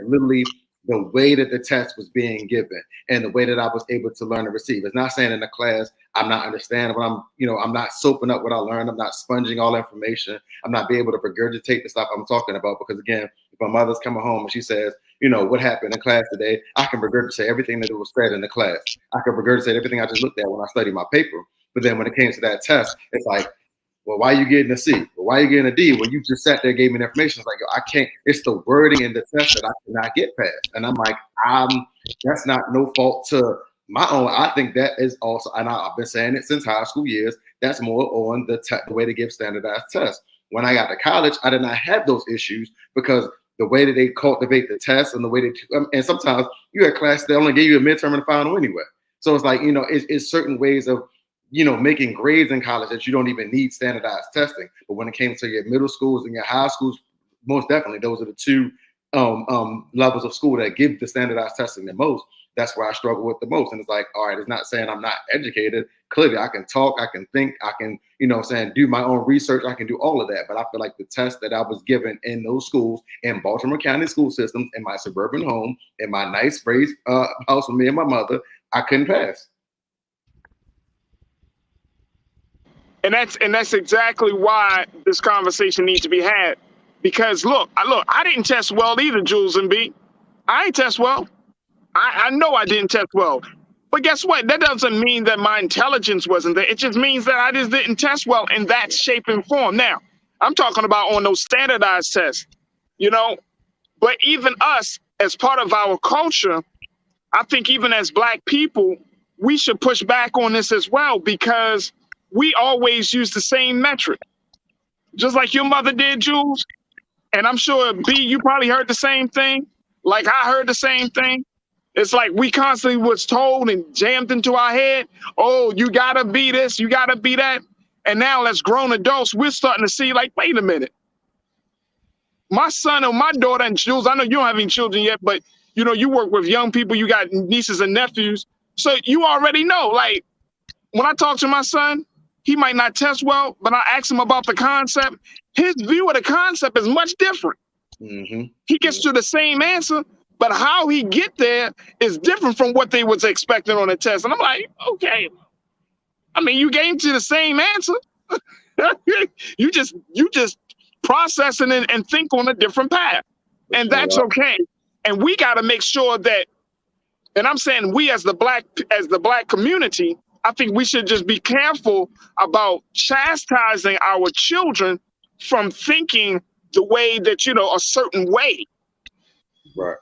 literally the way that the test was being given and the way that I was able to learn and receive. It's not saying in the class I'm not understanding, but I'm not soaping up what I learned. I'm not sponging all information. I'm not being able to regurgitate the stuff I'm talking about, because again, if my mother's coming home and she says, what happened in class today, I can regurgitate everything that was said in the class. I can regurgitate everything I just looked at when I studied my paper. But then when it came to that test, it's like, well, why are you getting a C? Well, why are you getting a D? When you just sat there and gave me the information, it's like, I can't, it's the wording in the test that I cannot get past. And I'm like, that's not no fault to my own. I think that is also, and I've been saying it since high school years, that's more on the way to give standardized tests. When I got to college, I did not have those issues, because the way that they cultivate the test and the way and sometimes you had class that only gave you a midterm and a final anyway. So it's like, it's certain ways of, making grades in college that you don't even need standardized testing. But when it came to your middle schools and your high schools, most definitely those are the two levels of school that give the standardized testing the most. That's where I struggle with the most. And it's like, all right, it's not saying I'm not educated. Clearly, I can talk, I can think, I can, do my own research. I can do all of that. But I feel like the test that I was given in those schools, in Baltimore County school systems, in my suburban home, in my nice raised house with me and my mother, I couldn't pass. And that's exactly why this conversation needs to be had. Because look, I didn't test well either, Jules and B. I ain't test well. I know I didn't test well. But guess what? That doesn't mean that my intelligence wasn't there. It just means that I just didn't test well in that shape and form. Now, I'm talking about on those standardized tests, But even us, as part of our culture, I think even as Black people, we should push back on this as well, because we always use the same metric. Just like your mother did, Jules. And I'm sure, B, you probably heard the same thing. Like I heard the same thing. It's like we constantly was told and jammed into our head, oh, you gotta be this, you gotta be that. And now as grown adults, we're starting to see like, wait a minute. My son or my daughter, and Jules, I know you don't have any children yet, but you work with young people, you got nieces and nephews. So you already know, like when I talk to my son, he might not test well, but I ask him about the concept. His view of the concept is much different. Mm-hmm. He gets to the same answer, but how he get there is different from what they was expecting on the test. And I'm like, okay. I mean, you came to the same answer. you just processing and think on a different path. And that's okay. And we got to make sure that, and I'm saying we as the black community, I think we should just be careful about chastising our children from thinking the way that, a certain way. Right.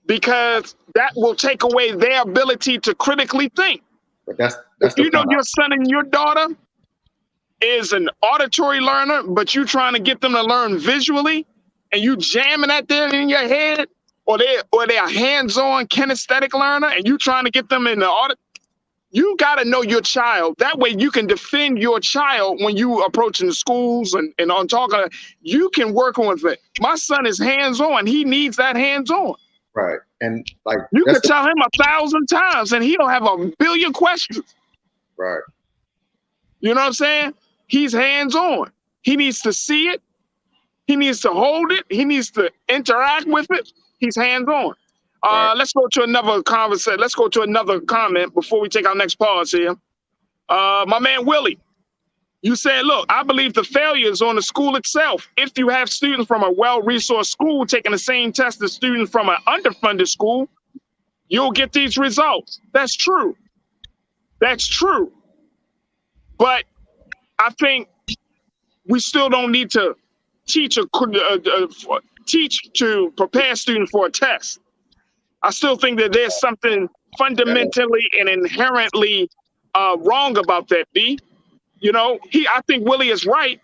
Because that will take away their ability to critically think. But that's if your son and your daughter is an auditory learner, but you're trying to get them to learn visually, and you jamming that there in your head, or they're a hands-on kinesthetic learner, and you trying to get them in the audit, you got to know your child. That way you can defend your child when you approaching the schools and on talking. You can work on it. My son is hands-on. He needs that hands-on. Right. And like you could tell him 1,000 times and he don't have a billion questions. Right. You know what I'm saying? He's hands-on. He needs to see it. He needs to hold it. He needs to interact with it. He's hands-on. Right. Let's go to another conversation. Let's go to another comment before we take our next pause here. My man Willie, you said, look, I believe the failure is on the school itself. If you have students from a well-resourced school taking the same test as students from an underfunded school, you'll get these results. That's true. That's true. But I think we still don't need to teach to prepare students for a test. I still think that there's something fundamentally and inherently wrong about that, B. You know, I think Willie is right.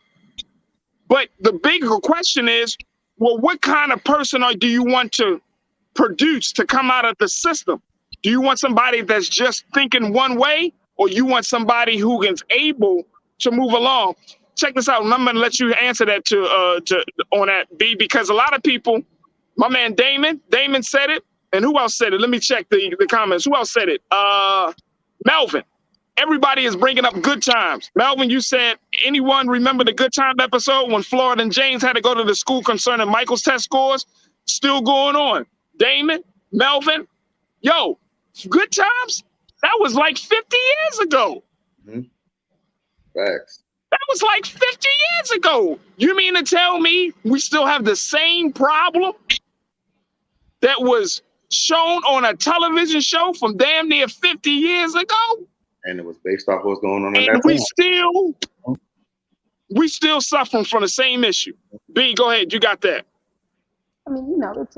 But the bigger question is, well, what kind of person do you want to produce to come out of the system? Do you want somebody that's just thinking one way, or you want somebody who is able to move along? Check this out, and I'm going to let you answer that on that, B, because a lot of people, my man Damon said it, and who else said it? Let me check the comments. Who else said it? Melvin. Everybody is bringing up good times. Melvin, you said, anyone remember the good time episode when Florida and James had to go to the school concerning Michael's test scores? Still going on. Damon, Melvin, yo, good times? That was like 50 years ago. Mm-hmm. Facts. That was like 50 years ago. You mean to tell me we still have the same problem that was shown on a television show from damn near 50 years ago? And it was based off what's going on in and that we still suffering from the same issue. B, go ahead. You got that. I mean, you know, it's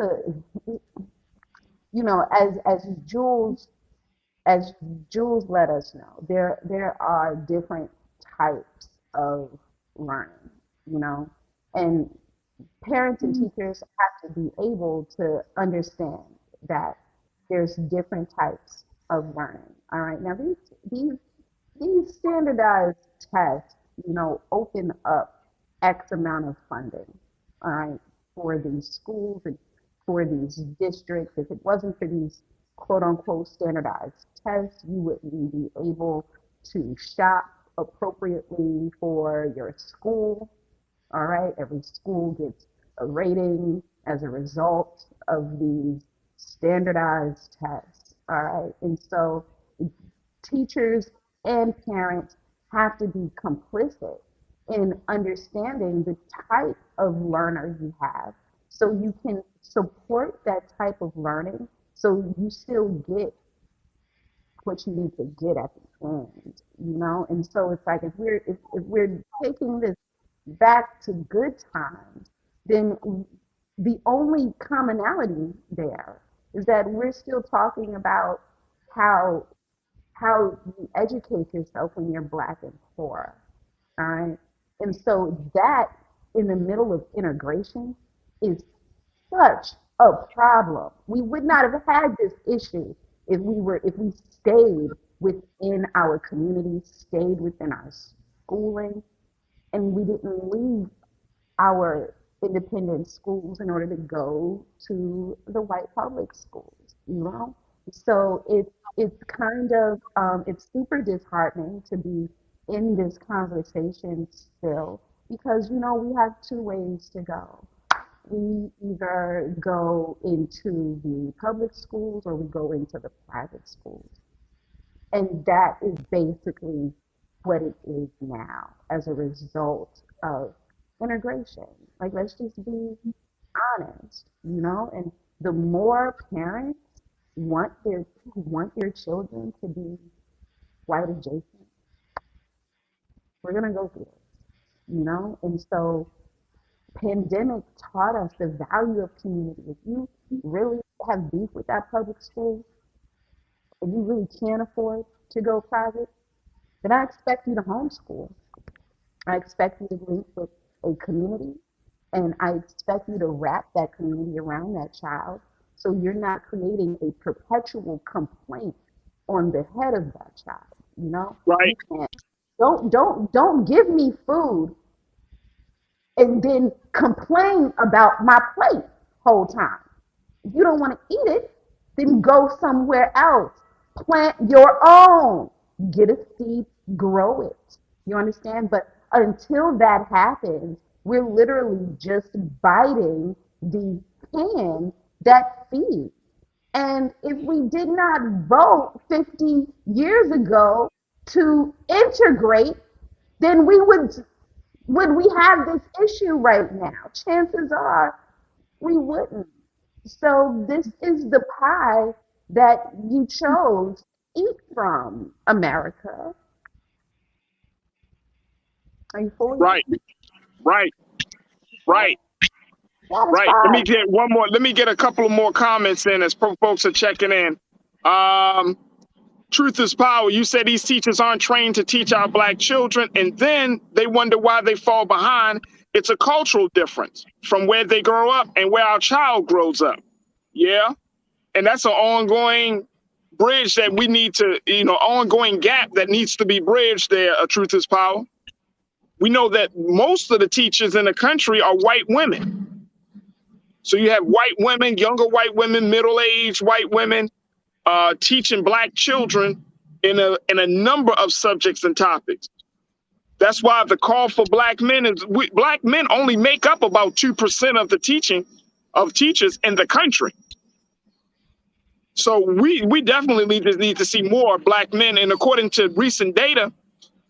as Jules let us know, there are different types of learning, you know, and parents and teachers have to be able to understand that there's different types of learning. All right. Now these standardized tests, you know, open up X amount of funding, all right, for these schools and for these districts. If it wasn't for these quote unquote standardized tests, you wouldn't be able to shop appropriately for your school. All right. Every school gets a rating as a result of these standardized tests. All right. And so teachers and parents have to be complicit in understanding the type of learner you have, so you can support that type of learning so you still get what you need to get at the end, you know? And so it's like, if we're taking this back to good times, then the only commonality there is that we're still talking about how you educate yourself when you're Black and poor, all right? And so that, in the middle of integration, is such a problem. We would not have had this issue if we stayed within our community, stayed within our schooling, and we didn't leave our independent schools in order to go to the white public schools, you know? So it's kind of, it's super disheartening to be in this conversation still, because, you know, we have two ways to go. We either go into the public schools or we go into the private schools. And that is basically what it is now as a result of integration. Like, let's just be honest, you know? And the more parents want their children to be white adjacent, we're gonna go through it, you know? And so pandemic taught us the value of community. If you really have beef with that public school and you really can't afford to go private, then I expect you to homeschool. I expect you to link with a community And I expect you to wrap that community around that child so you're not creating a perpetual complaint on the head of that child, you know? Right. You can't, don't give me food and then complain about my plate whole time. If you don't want to eat it, then go somewhere else. Plant your own. Get a seed, grow it. You understand? But until that happens, we're literally just biting the hand that feeds. And if we did not vote 50 years ago to integrate, then we would we have this issue right now? Chances are we wouldn't. So this is the pie that you chose to eat from, America. Are you for Right. Right. Right. Right. Let me get one more. Let me get a couple of more comments in as folks are checking in. Truth is power. You said these teachers aren't trained to teach our black children, and then they wonder why they fall behind. It's a cultural difference from where they grow up and where our child grows up. Yeah. And that's an ongoing bridge that we need to, ongoing gap that needs to be bridged there. Truth is power. We know that most of the teachers in the country are white women. So you have white women, younger white women, middle-aged white women, teaching black children in a number of subjects and topics. That's why the call for black men is black men only make up about 2% of the teaching of teachers in the country. So we definitely need to see more black men. And according to recent data,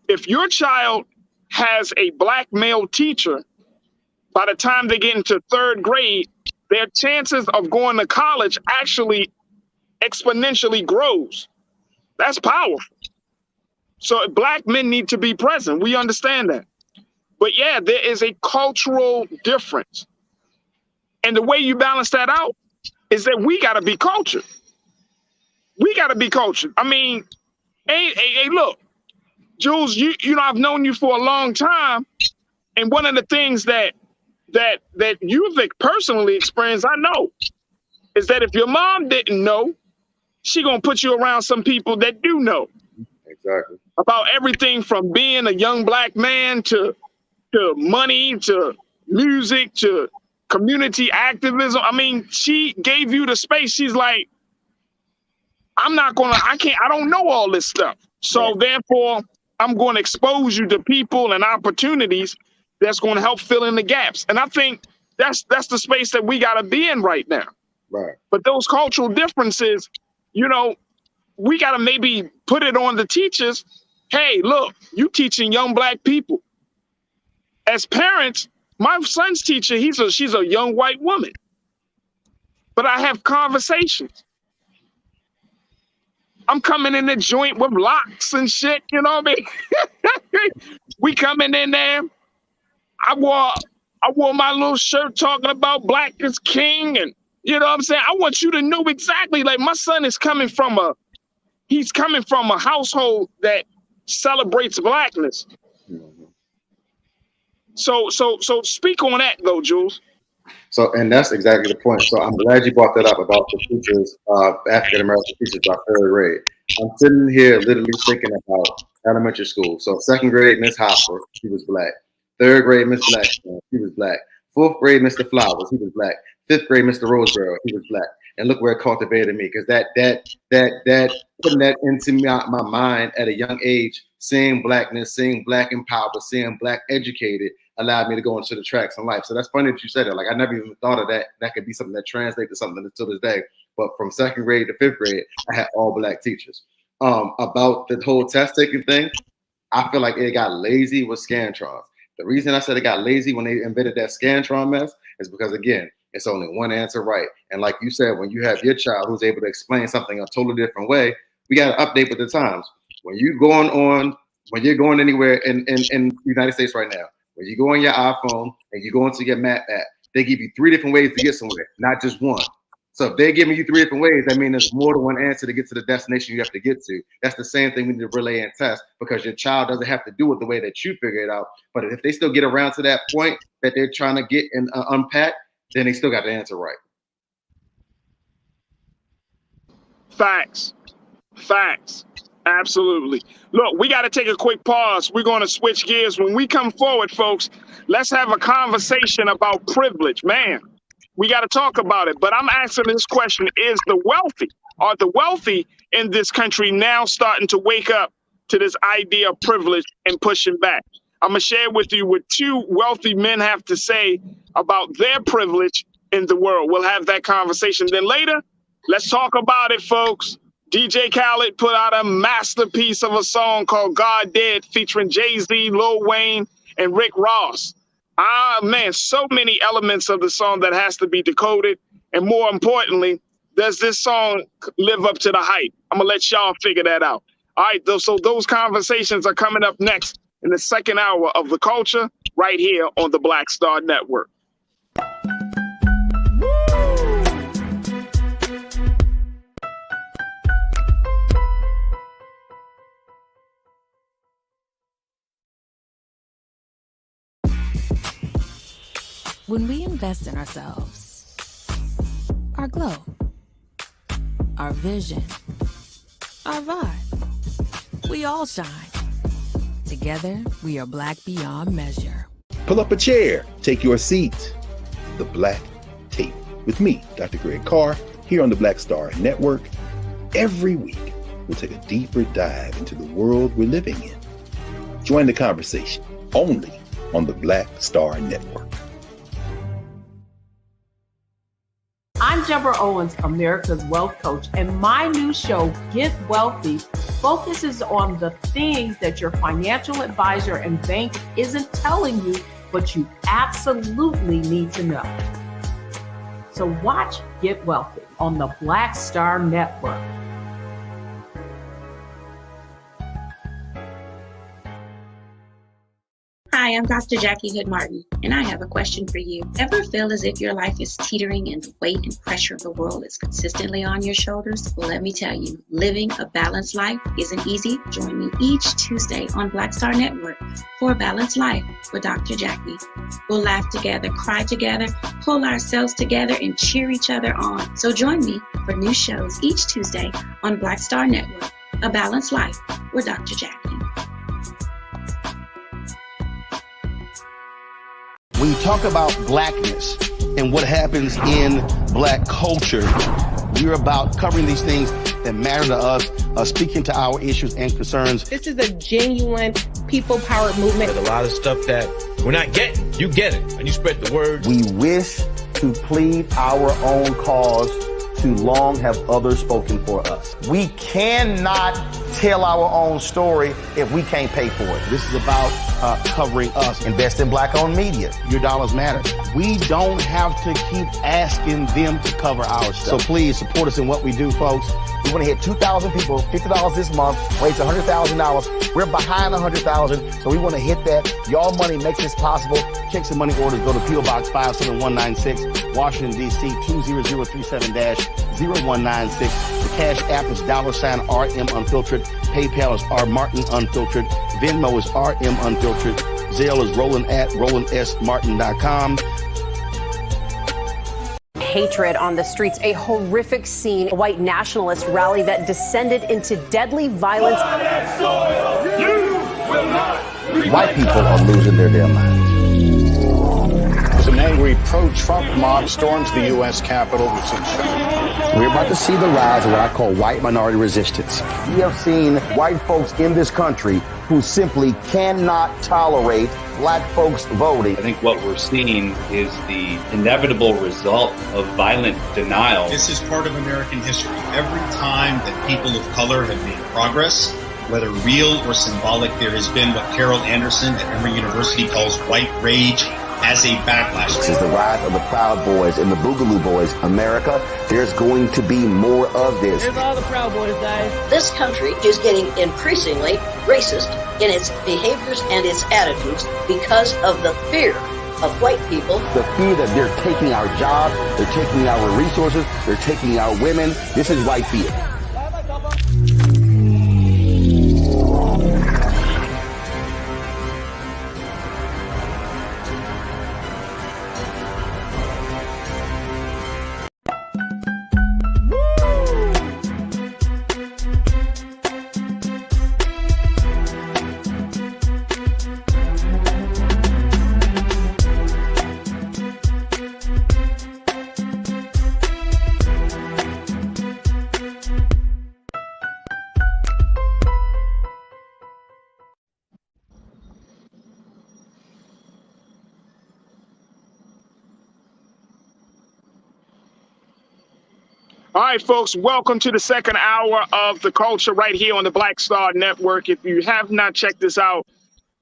if your child has a black male teacher, by the time they get into third grade, their chances of going to college actually exponentially grows. That's powerful. So black men need to be present. We understand that. But yeah, there is a cultural difference. And the way you balance that out is that we got to be cultured. We got to be cultured. I mean, hey, look, Jules, you know, I've known you for a long time. And one of the things that you've personally experienced, I know, is that if your mom didn't know, she gonna put you around some people that do know. Exactly. About everything from being a young black man to money, to music, to community activism. I mean, she gave you the space. She's like, I don't know all this stuff. So therefore, I'm going to expose you to people and opportunities that's going to help fill in the gaps. And I think that's the space that we got to be in right now. Right. But those cultural differences, you know, we got to maybe put it on the teachers. Hey, look, you teaching young black people. As parents, my son's teacher, she's a young white woman. But I have conversations. I'm coming in the joint with locks and shit, you know what I mean? We coming in there. I wore my little shirt talking about black is king, and you know what I'm saying? I want you to know exactly, like, my son is coming from a household that celebrates blackness. Mm-hmm. So speak on that though, Jules. So, and that's exactly the point. So I'm glad you brought that up about the teachers, African-American teachers by third grade. I'm sitting here literally thinking about elementary school. So second grade, Miss Hopper, she was black. Third grade, Miss Blackstone, he was black. Fourth grade, Mr. Flowers, he was black. Fifth grade, Mr. Roseboro, he was black. And look where it cultivated me, because that putting that into my mind at a young age, seeing blackness, seeing black empowered, seeing black educated, allowed me to go into the tracks in life. So that's funny that you said that. Like, I never even thought of that. That could be something that translates to something to this day. But from second grade to fifth grade, I had all black teachers. About the whole test taking thing, I feel like it got lazy with Scantrons. The reason I said it got lazy when they invented that Scantron mess is because, again, it's only one answer right. And like you said, when you have your child who's able to explain something a totally different way, we got to update with the times. When you're going anywhere in the United States right now, when you go on your iPhone and you go into your map app, they give you 3 different ways to get somewhere, not just one. So if they're giving you 3 different ways, that means there's more than one answer to get to the destination you have to get to. That's the same thing we need to relay and test, because your child doesn't have to do it the way that you figure it out. But if they still get around to that point that they're trying to get and unpack, then they still got the answer right. Facts. Absolutely. Look, we got to take a quick pause. We're going to switch gears. When we come forward, folks, let's have a conversation about privilege. Man, we got to talk about it. But I'm asking this question: are the wealthy in this country now starting to wake up to this idea of privilege and pushing back? I'm going to share with you what 2 wealthy men have to say about their privilege in the world. We'll have that conversation. Then later, let's talk about it, folks. DJ Khaled put out a masterpiece of a song called God Dead, featuring Jay-Z, Lil Wayne, and Rick Ross. Man, so many elements of the song that has to be decoded. And more importantly, does this song live up to the hype? I'm going to let y'all figure that out. All right, so those conversations are coming up next in the second hour of The Culture right here on the Black Star Network. When we invest in ourselves, our glow, our vision, our vibe, we all shine. Together, we are black beyond measure. Pull up a chair, take your seat. The Black Tape with me, Dr. Greg Carr, here on the Black Star Network. Every week, we'll take a deeper dive into the world we're living in. Join the conversation only on the Black Star Network. I'm Deborah Owens, America's Wealth Coach, and my new show, Get Wealthy, focuses on the things that your financial advisor and bank isn't telling you, but you absolutely need to know. So watch Get Wealthy on the Black Star Network. Hi, I'm Dr. Jackie Hood Martin, and I have a question for you. Ever feel as if your life is teetering and the weight and pressure of the world is consistently on your shoulders? Well, let me tell you, living a balanced life isn't easy. Join me each Tuesday on Black Star Network for a Balanced Life with Dr. Jackie. We'll laugh together, cry together, pull ourselves together, and cheer each other on. So join me for new shows each Tuesday on Black Star Network, A Balanced Life with Dr. Jackie. When you talk about blackness and what happens in black culture, we're about covering these things that matter to us, speaking to our issues and concerns. This is a genuine people-powered movement. There's a lot of stuff that we're not getting. You get it, and you spread the word. We wish to plead our own cause. Too long have others spoken for us. We cannot tell our own story if we can't pay for it. This is about covering us. Invest in black-owned media. Your dollars matter. We don't have to keep asking them to cover our stuff. So please support us in what we do, folks. We want to hit 2,000 people, $50 this month, raise $100,000. We're behind 100,000, so we want to hit that. Y'all money makes this possible. Checks and money orders go to P.O. Box 57196, Washington, D.C. 20037-0196. The Cash App is $RM Unfiltered. PayPal is R Martin Unfiltered. Venmo is RM Unfiltered. Zelle is Roland@RolandSMartin.com. Hatred on the streets, a horrific scene, a white nationalist rally that descended into deadly violence. White people are losing their damn minds. As an angry pro-Trump mob storms the U.S. Capitol, we're about to see the rise of what I call white minority resistance. We have seen white folks in this country who simply cannot tolerate black folks voting. I think what we're seeing is the inevitable result of violent denial. This is part of American history. Every time that people of color have made progress, whether real or symbolic, there has been what Carol Anderson at Emory University calls white rage as a backlash. This is the rise of the Proud Boys and the Boogaloo Boys. America, there's going to be more of this. There's all the Proud Boys, guys. This country is getting increasingly racist in its behaviors and its attitudes because of the fear of white people. The fear that they're taking our jobs, they're taking our resources, they're taking our women. This is white fear. All right, folks, welcome to the second hour of The Culture right here on the Black Star Network. If you have not checked this out,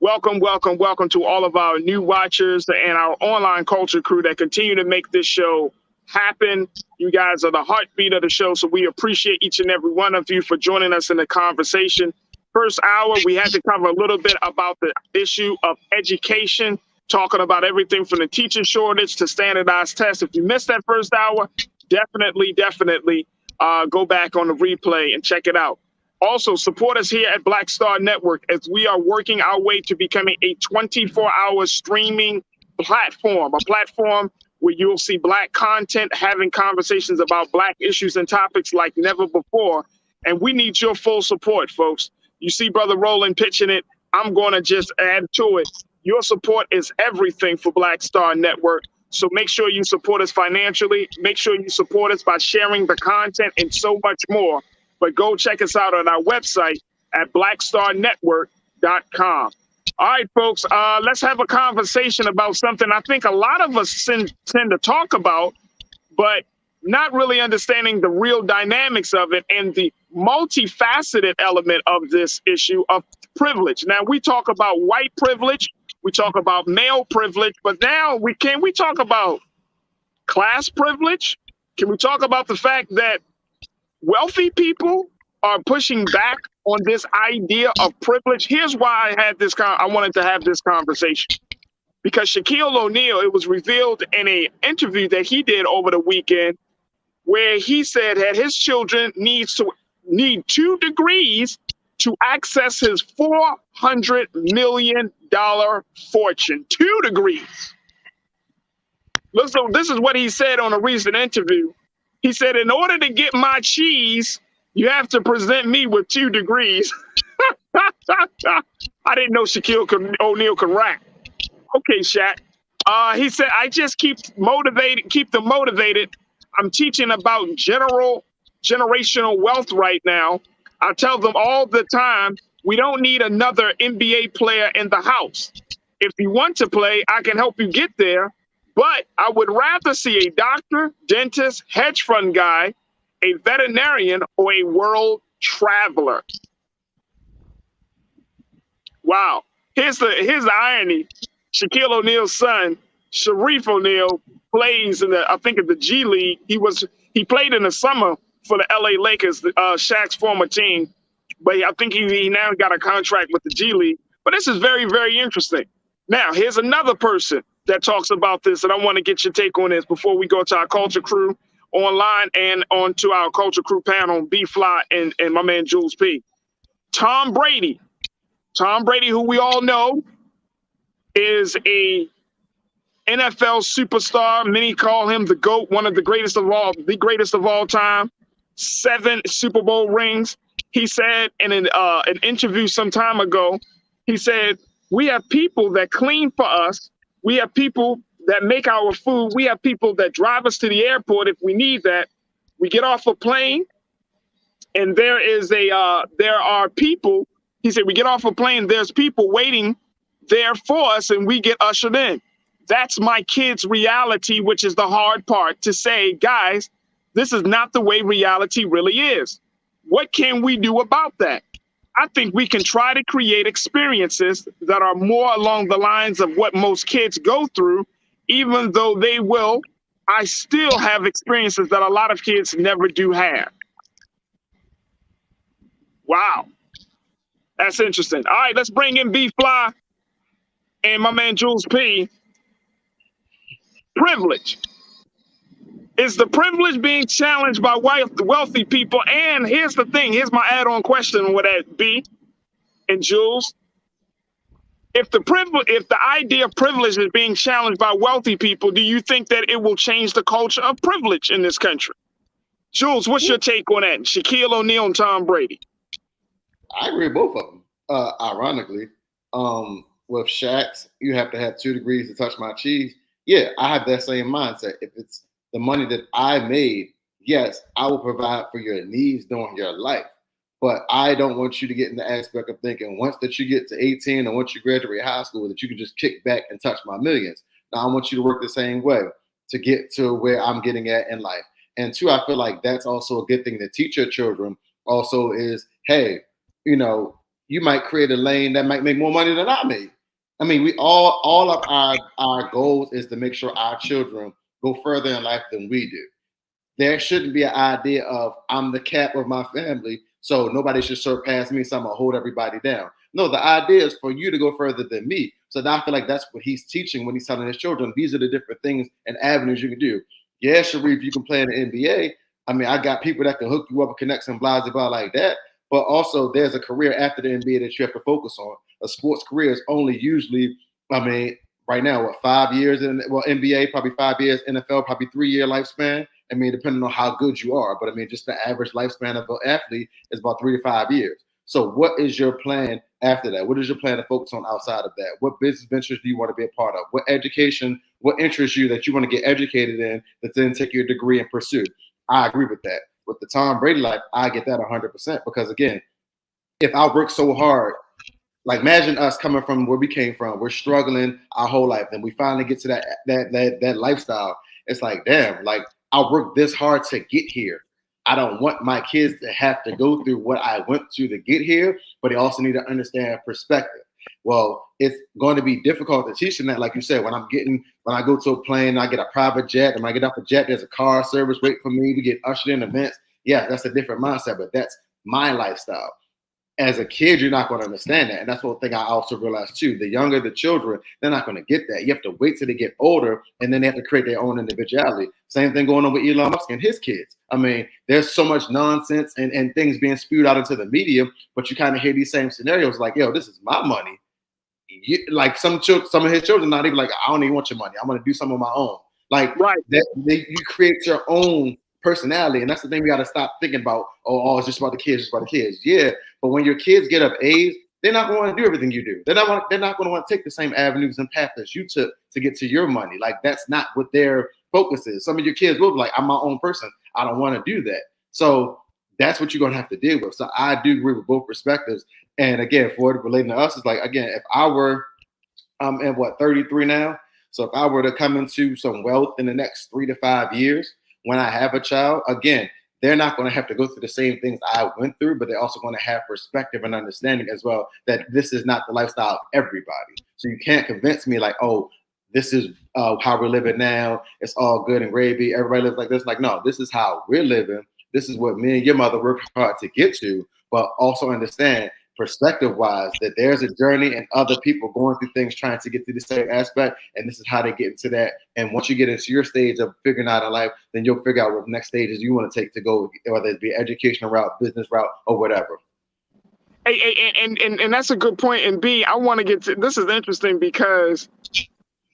welcome to all of our new watchers and our online culture crew that continue to make this show happen. You guys are the heartbeat of the show, so we appreciate each and every one of you for joining us in the conversation. First hour, we had to cover a little bit about the issue of education, talking about everything from the teacher shortage to standardized tests. If you missed that first hour, definitely go back on the replay and check it out. Also, support us here at Black Star Network as we are working our way to becoming a 24-hour streaming platform, a platform where you'll see Black content, having conversations about Black issues and topics like never before. And we need your full support, folks. You see Brother Roland pitching it. I'm going to just add to it. Your support is everything for Black Star Network. So make sure you support us financially. Make sure you support us by sharing the content and so much more. But go check us out on our website at blackstarnetwork.com. All right, folks, let's have a conversation about something I think a lot of us tend to talk about, but not really understanding the real dynamics of it and the multifaceted element of this issue of privilege. Now, we talk about white privilege. We talk about male privilege, but now can we talk about class privilege? Can we talk about the fact that wealthy people are pushing back on this idea of privilege? Here's why I wanted to have this conversation. Because Shaquille O'Neal, it was revealed in an interview that he did over the weekend, where he said that his children need 2 degrees to access his $400 million fortune. 2 degrees. Listen, this is what he said on a recent interview. He said, in order to get my cheese, you have to present me with 2 degrees. I didn't know Shaquille O'Neal could rap. Okay, Shaq. He said, I just keep them motivated. I'm teaching about generational wealth right now. I tell them all the time, we don't need another NBA player in the house. If you want to play, I can help you get there. But I would rather see a doctor, dentist, hedge fund guy, a veterinarian, or a world traveler. Wow. Here's the irony. Shaquille O'Neal's son, Sharif O'Neal, plays in the G League. He played in the summer for the LA Lakers, Shaq's former team. But I think he now got a contract with the G League. But this is very, very interesting. Now, here's another person that talks about this, and I want to get your take on this before we go to our culture crew online and on to our culture crew panel, B-Fly and my man Jules P. Tom Brady. Tom Brady, who we all know, is a NFL superstar. Many call him the GOAT, one of the greatest of all time. 7 Super Bowl rings. He said in an interview some time ago, he said, we have people that clean for us. We have people that make our food. We have people that drive us to the airport if we need that. We get off a plane, and there are people. He said, we get off a plane, there's people waiting there for us, and we get ushered in. That's my kids' reality, which is the hard part to say, guys, this is not the way reality really is. What can we do about that? I think we can try to create experiences that are more along the lines of what most kids go through, even though I still have experiences that a lot of kids never do have. Wow. That's interesting. All right, let's bring in B-Fly and my man Jules P. privilege? Is the privilege being challenged by wealthy people? And here's the thing. Here's my add-on question with that, B and Jules. If the idea of privilege is being challenged by wealthy people, do you think that it will change the culture of privilege in this country? Jules, what's your take on that? Shaquille O'Neal and Tom Brady. I agree with both of them. Ironically, with Shaq's, you have to have 2 degrees to touch my cheese. Yeah, I have that same mindset. If it's the money that I made, yes, I will provide for your needs during your life. But I don't want you to get in the aspect of thinking once that you get to 18 or once you graduate high school that you can just kick back and touch my millions. Now, I want you to work the same way to get to where I'm getting at in life. And 2, I feel like that's also a good thing to teach your children also is, hey, you know, you might create a lane that might make more money than I made. I mean, we all of our goals is to make sure our children go further in life than we do. There shouldn't be an idea of I'm the cap of my family, so nobody should surpass me, so I'm gonna hold everybody down. No, the idea is for you to go further than me. So I feel like that's what he's teaching when he's telling his children. These are the different things and avenues you can do. Yeah, Sharif, you can play in the NBA. I mean, I got people that can hook you up and connect some blah, blah, blah like that. But also there's a career after the NBA that you have to focus on. A sports career is only usually, I mean, right now, what, 5 years in, well, NBA, probably 5 years, NFL, probably 3-year lifespan. I mean, depending on how good you are. But I mean, just the average lifespan of an athlete is about 3 to 5 years. So what is your plan after that? What is your plan to focus on outside of that? What business ventures do you want to be a part of? What education, what interests you that you want to get educated in that then take your degree and pursue? I agree with that. With the Tom Brady life, I get that 100% because, again, if I work so hard, like imagine us coming from where we came from. We're struggling our whole life. Then we finally get to that lifestyle. It's like, damn, like I worked this hard to get here. I don't want my kids to have to go through what I went through to get here, but they also need to understand perspective. Well, it's going to be difficult to teach them that, like you said, when I go to a plane, I get a private jet, and when I get off a jet, there's a car service waiting for me to get ushered in events. Yeah, that's a different mindset, but that's my lifestyle. As a kid, you're not going to understand that. And that's one thing I also realized too. The younger the children, they're not going to get that. You have to wait till they get older and then they have to create their own individuality. Same thing going on with Elon Musk and his kids. I mean, there's so much nonsense and things being spewed out into the media, but you kind of hear these same scenarios like, yo, this is my money. Like some of his children not even like, I don't even want your money. I'm going to do something on my own. Like, right. You create your own personality. And that's the thing we got to stop thinking about, oh, it's just about the kids, it's about the kids. Yeah. But when your kids get of age, they're not going to want to do everything you do. They're not going to want to take the same avenues and paths that you took to get to your money. Like that's not what their focus is. Some of your kids will be like, I'm my own person. I don't want to do that. So that's what you're going to have to deal with. So I do agree with both perspectives. And again, for it relating to us, it's like, again, if I were, I'm at 33 now. So if I were to come into some wealth in the next 3 to 5 years, when I have a child, again, they're not going to have to go through the same things I went through, but they're also going to have perspective and understanding as well that this is not the lifestyle of everybody. So you can't convince me like, oh, this is how we're living now. It's all good and gravy. Everybody lives like this. Like, no, this is how we're living. This is what me and your mother worked hard to get to, but also understand perspective-wise that there's a journey and other people going through things trying to get to the same aspect, and this is how they get into that. And once you get into your stage of figuring out a life, then you'll figure out what the next stages you want to take to go, whether it be educational route, business route, or whatever. Hey, and that's a good point. And B, I want to get to this is interesting because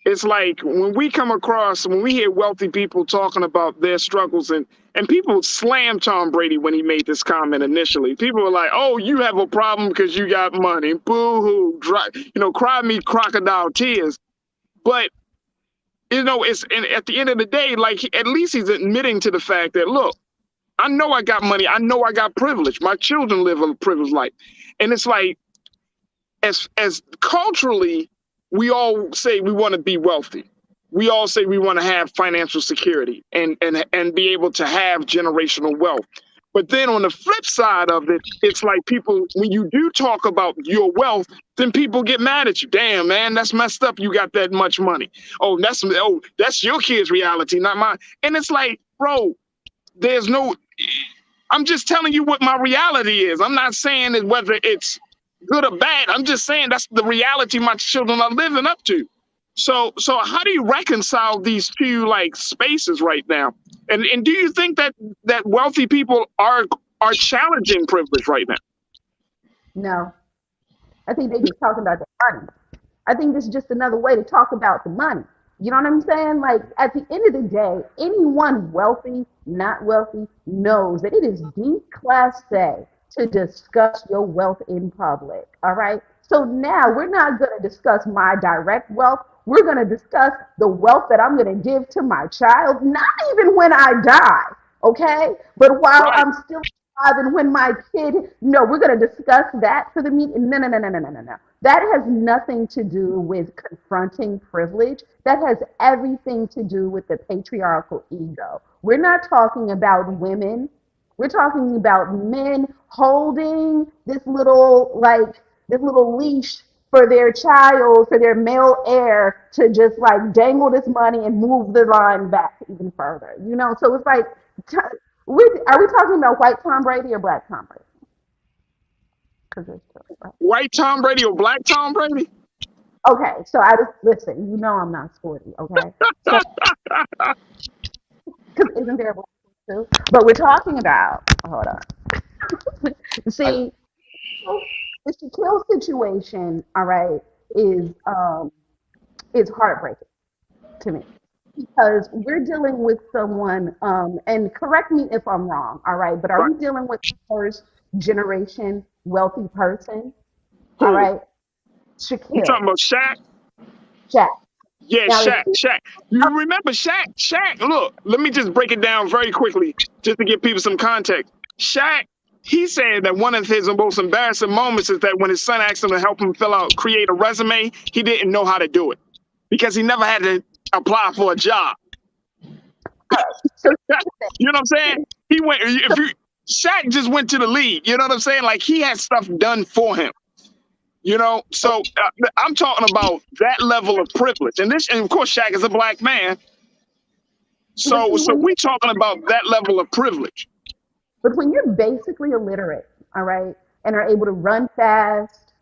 it's like when we hear wealthy people talking about their struggles and people slammed Tom Brady when he made this comment initially. People were like, oh, you have a problem because you got money. Boo-hoo, cry me crocodile tears. But, it's and at the end of the day, like at least he's admitting to the fact that, look, I know I got money. I know I got privilege. My children live a privileged life. And it's like, as culturally, we all say we want to be wealthy. We all say we want to have financial security and be able to have generational wealth. But then on the flip side of it, it's like people, when you do talk about your wealth, then people get mad at you. Damn, man, that's messed up. You got that much money. Oh, that's your kid's reality, not mine. And it's like, bro, I'm just telling you what my reality is. I'm not saying that whether it's good or bad. I'm just saying that's the reality my children are living up to. So how do you reconcile these two like spaces right now? And do you think that wealthy people are challenging privilege right now? No, I think they just talking about the money. I think this is just another way to talk about the money. You know what I'm saying? Like at the end of the day, anyone wealthy, not wealthy, knows that it is declassé to discuss your wealth in public. All right. So now we're not going to discuss my direct wealth. We're going to discuss the wealth that I'm going to give to my child, not even when I die. Okay. But while Right. I'm still alive and when my kid, no, we're going to discuss that for the meeting. No, no, no, no, no, no, no, no. That has nothing to do with confronting privilege. That has everything to do with the patriarchal ego. We're not talking about women. We're talking about men holding this little leash for their child, for their male heir to just like dangle this money and move the line back even further. You know, so it's like, are we talking about white Tom Brady or black Tom Brady? White Tom Brady or black Tom Brady? Okay, so I just listen. You know I'm not sporty. Okay, so because isn't there a black too? But we're talking about. Hold on. See, the Shaquille situation, all right, is heartbreaking to me because we're dealing with someone. And correct me if I'm wrong. All right, but are we dealing with the first generation wealthy person? Who? All right, You Shaquille. talking about Shaq? Shaq. Yeah, Now, Shaq. You remember Shaq? Shaq, look, let me just break it down very quickly just to give people some context. Shaq, he said that one of his most embarrassing moments is that when his son asked him to help him create a resume, he didn't know how to do it because he never had to apply for a job. So, you know what I'm saying? Shaq just went to the league. You know what I'm saying? Like he had stuff done for him. You know, so I'm talking about that level of privilege, and of course, Shaq is a black man. So we talking about that level of privilege. But when you're basically illiterate, all right, and are able to run fast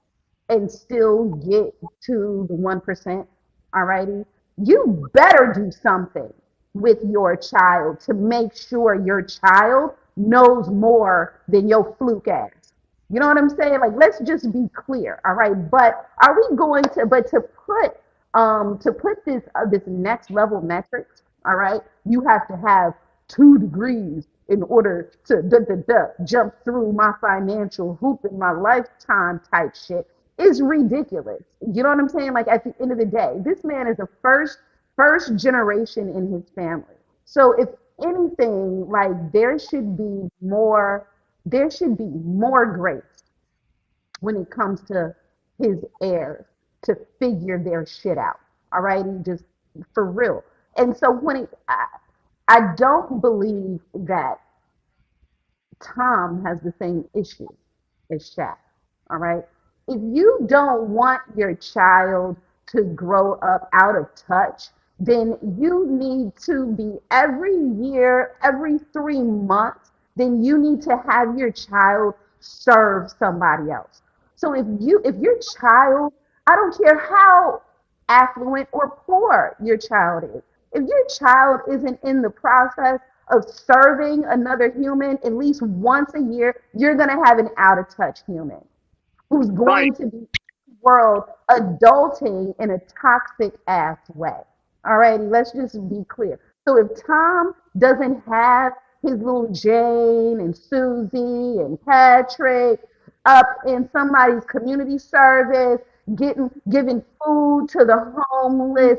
and still get to the 1%, all righty, you better do something with your child to make sure your child knows more than your fluke ass. You know what I'm saying? Like, let's just be clear, all right? But are we going to? But to put this next level metrics, all right? You have to have 2 degrees in order to jump through my financial hoop in my lifetime type shit is ridiculous. You know what I'm saying? Like at the end of the day, this man is a first generation in his family. So if anything, like there should be more grace when it comes to his heirs to figure their shit out. All right, just for real. And so I don't believe that Tom has the same issue as Shaq. All right. If you don't want your child to grow up out of touch, then you need to be every year, every 3 months, then you need to have your child serve somebody else. So if your child, I don't care how affluent or poor your child is, if your child isn't in the process of serving another human at least once a year, you're going to have an out of touch human who's going to be in the world adulting in a toxic ass way. All righty, let's just be clear. So if Tom doesn't have his little Jane and Susie and Patrick up in somebody's community service, giving food to the homeless,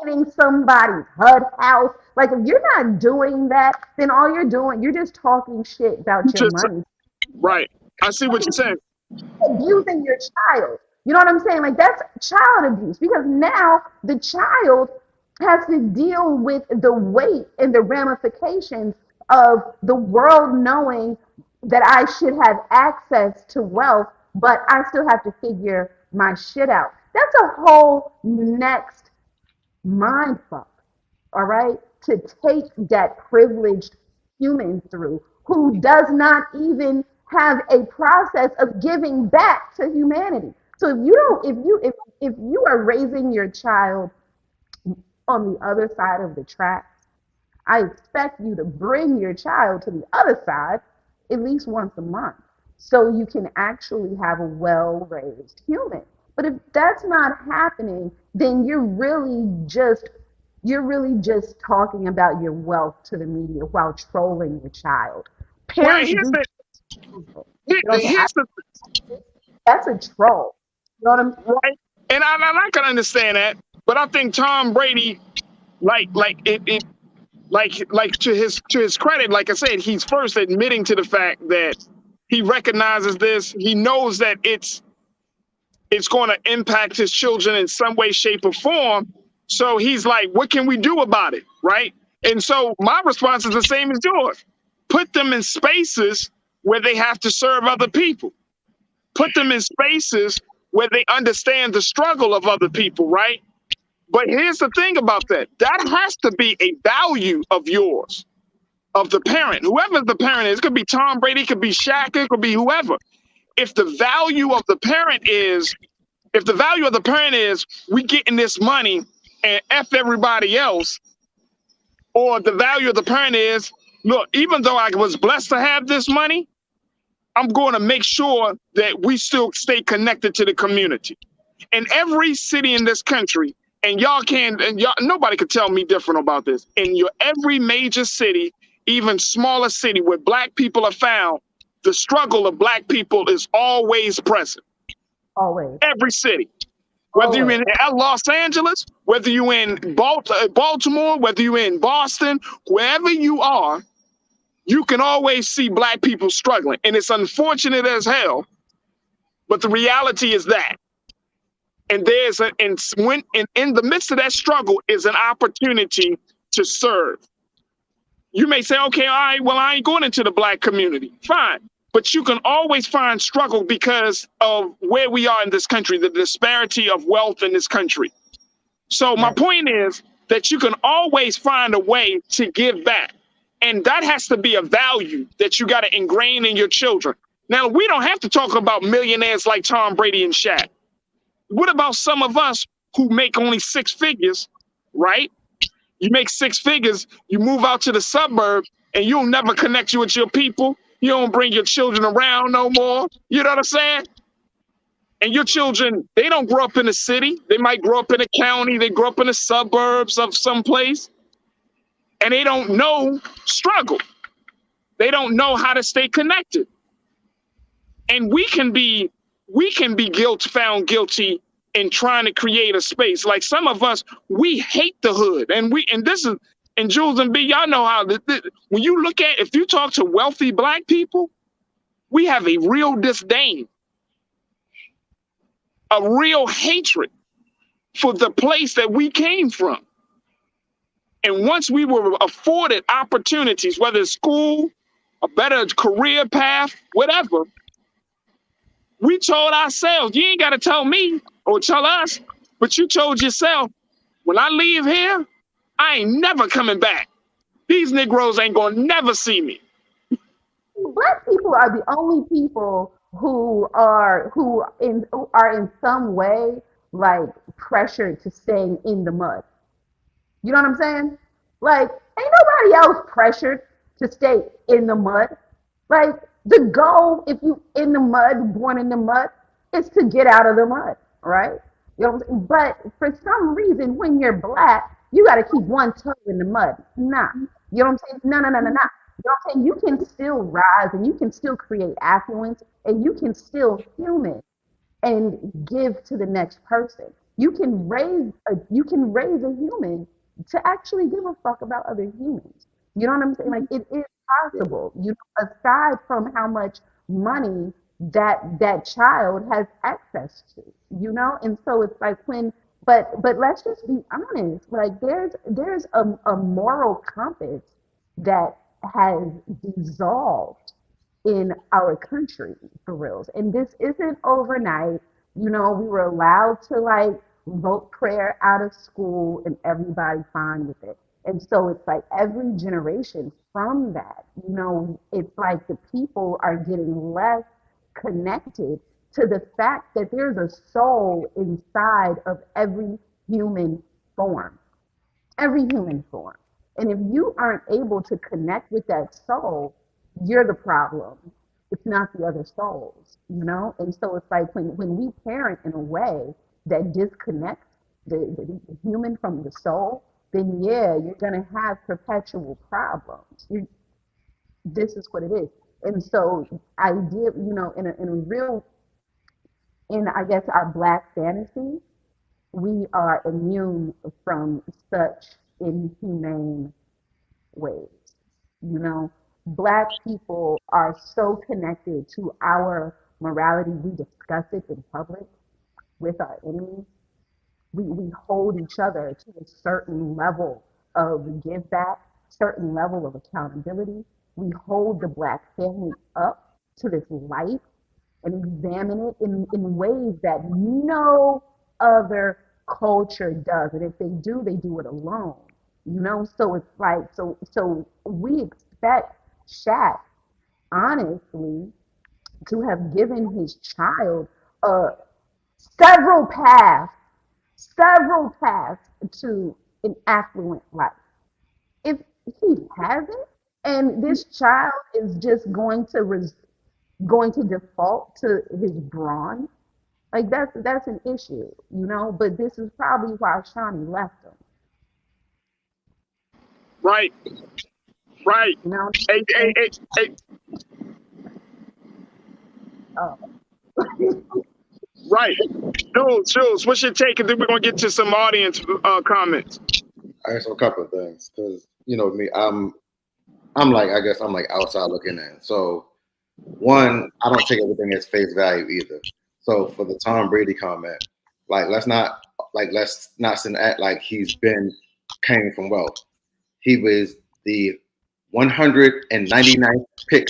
painting somebody's HUD house. Like if you're not doing that, then all you're just talking shit about your money. Right. I see what you're saying. Abusing your child. You know what I'm saying? Like that's child abuse because now the child has to deal with the weight and the ramifications of the world knowing that I should have access to wealth, but I still have to figure my shit out. That's a whole next mind fuck, all right, to take that privileged human through who does not even have a process of giving back to humanity. So if you are raising your child on the other side of the tracks, I expect you to bring your child to the other side at least once a month so you can actually have a well-raised human. But if that's not happening, then you're really just talking about your wealth to the media while trolling your child. Well, Parents here's do, the you know what I'm saying? here's the That's a troll. You know what I'm right, and I can understand that, but I think Tom Brady, like to his credit, like I said, he's first admitting to the fact that he recognizes this. He knows that it's going to impact his children in some way, shape, or form. So he's like, what can we do about it? Right. And so my response is the same as yours. Put them in spaces where they have to serve other people. Put them in spaces where they understand the struggle of other people. Right. But here's the thing about that. That has to be a value of yours, of the parent, whoever the parent is. It could be Tom Brady, it could be Shaq, it could be whoever. If the value of the parent is we getting this money and F everybody else, or the value of the parent is, look, even though I was blessed to have this money, I'm going to make sure that we still stay connected to the community. In every city in this country, and nobody could tell me different about this. In every major city, even smaller city where black people are found, the struggle of black people is always present. always. Every city. Whether you're in Los Angeles, whether you're in Baltimore, whether you're in Boston, wherever you are, you can always see black people struggling. And it's unfortunate as hell, but the reality is that. And in the midst of that struggle is an opportunity to serve. You may say, okay, all right, well, I ain't going into the black community. Fine. But you can always find struggle because of where we are in this country, the disparity of wealth in this country. So my point is that you can always find a way to give back. And that has to be a value that you got to ingrain in your children. Now, we don't have to talk about millionaires like Tom Brady and Shaq. What about some of us who make only 6 figures, right? You make 6 figures, you move out to the suburbs, and you'll never connect you with your people. You don't bring your children around no more. You know what I'm saying? And your children, they don't grow up in a city. They might grow up in a county. They grow up in the suburbs of some place. And they don't know struggle. They don't know how to stay connected. And we can be found guilty in trying to create a space. Like some of us, we hate the hood. And Jules and B, y'all know how, when you look at, if you talk to wealthy black people, we have a real disdain, a real hatred for the place that we came from. And once we were afforded opportunities, whether it's school, a better career path, whatever, we told ourselves, you ain't got to tell me or tell us, but you told yourself, when I leave here, I ain't never coming back. These Negroes ain't gonna never see me. Black people are the only people who are in some way like pressured to staying in the mud. You know what I'm saying? Like, ain't nobody else pressured to stay in the mud. Like, the goal, if you in the mud, born in the mud, is to get out of the mud, right? You know what I'm saying? But for some reason, when you're black, you got to keep one toe in the mud. Nah. You know what I'm saying? No. You know what I'm saying? You can still rise and you can still create affluence and you can still human and give to the next person. You can raise a human to actually give a fuck about other humans. You know what I'm saying? Like, it is possible. You know, aside from how much money that child has access to, you know? And so it's like but let's just be honest, like there's a moral compass that has dissolved in our country, for reals. And this isn't overnight. You know, we were allowed to like vote prayer out of school and everybody fine with it. And so it's like every generation from that, you know, it's like the people are getting less connected to the fact that there's a soul inside of every human form. every human form. And if you aren't able to connect with that soul, you're the problem. It's not the other souls, you know? And so it's like when we parent in a way that disconnects the human from the soul, then yeah, you're going to have perpetual problems. This is what it is. And so I did, you know, in a real, in I guess our Black fantasy, we are immune from such inhumane ways. You know, Black people are so connected to our morality. We discuss it in public with our enemies. We hold each other to a certain level of give back, certain level of accountability. We hold the Black family up to this light and examine it in ways that no other culture does. And if they do it alone. You know, so it's like so we expect Shaq, honestly, to have given his child several paths to an affluent life. If he hasn't, and this child is just going to default to his brawn, like that's an issue, you know. But this is probably why Shawnee left him. Right. You know? Hey. Oh. Right. Jules, what's your take? And then we're going to get to some audience comments. I guess a couple of things, because, you know, me, I'm like outside looking in. So, one, I don't take everything as face value either. So for the Tom Brady comment, let's not act like he's came from wealth. He was the 199th pick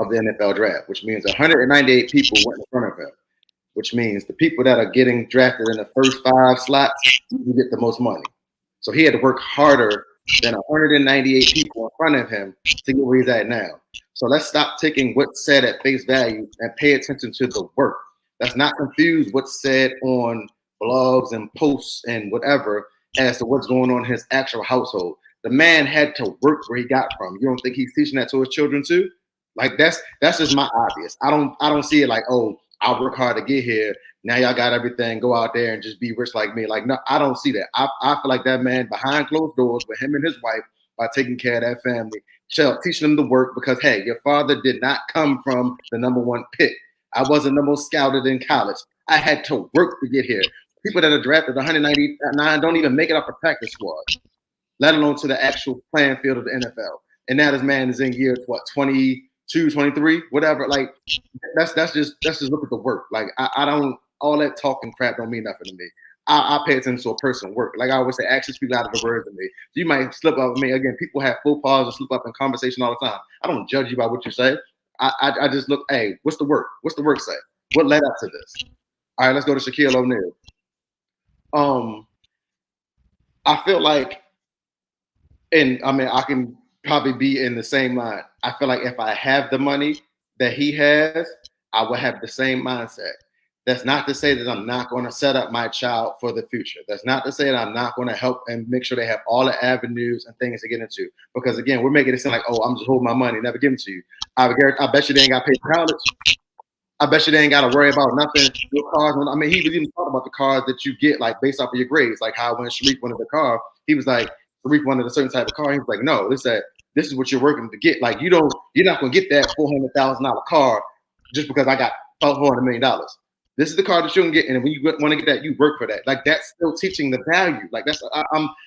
of the NFL draft, which means 198 people went in front of him, which means the people that are getting drafted in the first 5 slots, you get the most money. So he had to work harder than 198 people in front of him to get where he's at now. So let's stop taking what's said at face value and pay attention to the work. Let's not confuse what's said on blogs and posts and whatever as to what's going on in his actual household. The man had to work where he got from. You don't think he's teaching that to his children too? Like that's just my obvious. I don't see it like, oh, I'll work hard to get here. Now y'all got everything. Go out there and just be rich like me. Like, no, I don't see that. I feel like that man behind closed doors with him and his wife by taking care of that family, teaching them to work because, hey, your father did not come from the #1 pick. I wasn't the most scouted in college. I had to work to get here. People that are drafted 199 don't even make it off the practice squad, let alone to the actual playing field of the NFL. And now this man is in year, 22, 23, whatever. Like, that's just look at the work. Like, I don't, all that talking crap don't mean nothing to me. I pay attention to a person work. Like I always say, actions speak louder than words to me. You might slip up with me. Again, people have faux pas and slip up in conversation all the time. I don't judge you by what you say. I just look, hey, what's the work? What's the work say? What led up to this? All right, let's go to Shaquille O'Neal. I feel like, and I mean, I can probably be in the same line. I feel like if I have the money that he has, I will have the same mindset. That's not to say that I'm not going to set up my child for the future. That's not to say that I'm not going to help and make sure they have all the avenues and things to get into. Because again, we're making it sound like, oh, I'm just holding my money, never giving it to you. I bet you they ain't got to pay for college. I bet you they ain't got to worry about nothing. Your cars. I mean, he was even talking about the cars that you get, like based off of your grades. Like how when Sharif wanted the car, he was like, Sharif wanted a certain type of car. He was like, no, this is what you're working to get. Like you're not going to get that $400,000 car just because I got $400 million. This is the car that you can get, and when you want to get that, you work for that. Like that's still teaching the value. Like that's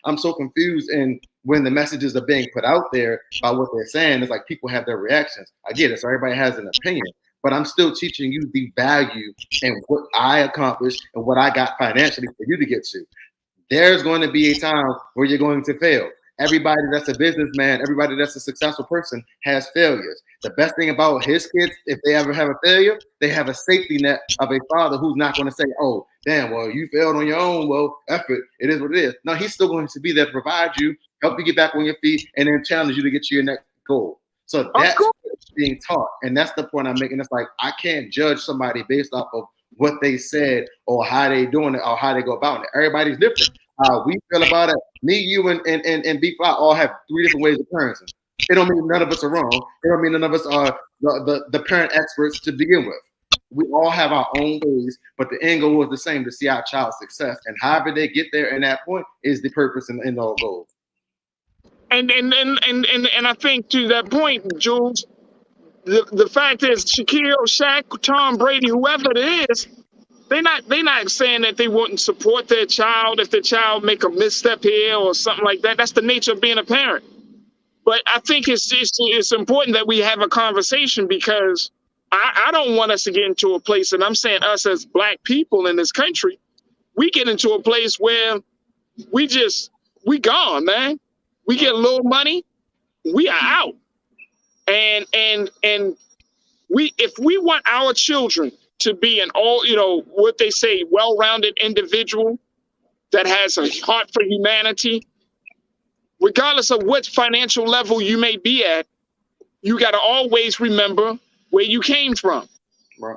I'm so confused, and when the messages are being put out there by what they're saying, it's like people have their reactions. I get it, so everybody has an opinion, but I'm still teaching you the value and what I accomplished and what I got financially for you to get to. There's going to be a time where you're going to fail. Everybody that's a businessman, everybody that's a successful person has failures. The best thing about his kids, if they ever have a failure, they have a safety net of a father who's not going to say, oh, damn, well, you failed on your own. Well, effort, it is what it is. No, he's still going to be there to provide you, help you get back on your feet, and then challenge you to get to your next goal. So that's what's being taught. And that's the point I'm making. It's like, I can't judge somebody based off of what they said or how they doing it or how they go about it. Everybody's different. how we feel about it. Me, you, and B-Fly all have 3 different ways of parenting. It don't mean none of us are wrong. It don't mean none of us are the parent experts to begin with. We all have our own ways, but the end goal is the same, to see our child's success. And however they get there in that point is the purpose and end all goal. And I think to that point, Jules, the fact is Shaquille, Shaq, Tom Brady, whoever it is, they're not saying that they wouldn't support their child if their child make a misstep here or something like that. That's the nature of being a parent. But I think it's important that we have a conversation, because I don't want us to get into a place, and I'm saying us as Black people in this country, we get into a place where we gone, man. We get a little money, we are out. And if we want our children to be an what they say, well-rounded individual that has a heart for humanity, regardless of what financial level you may be at, you got to always remember where you came from. Right.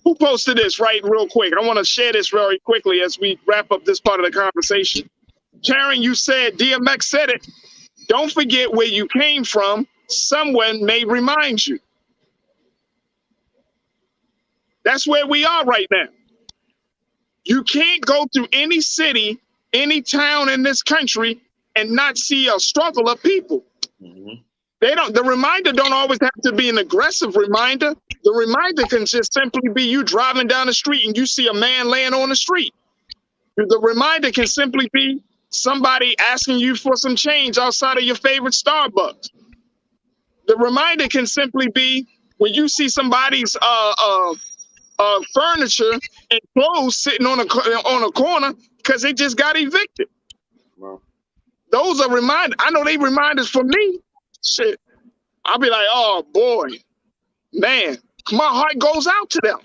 Who posted this real quick? I want to share this very quickly as we wrap up this part of the conversation. Karen, you said, DMX said it, don't forget where you came from. Someone may remind you. That's where we are right now. You can't go through any city, any town in this country and not see a struggle of people. Mm-hmm. The reminder don't always have to be an aggressive reminder. The reminder can just simply be you driving down the street and you see a man laying on the street. The reminder can simply be somebody asking you for some change outside of your favorite Starbucks. The reminder can simply be when you see somebody's furniture and clothes sitting on a corner because they just got evicted. Wow. Those are reminders. I know they reminders for me. Shit. I'll be like, oh boy, man, my heart goes out to them.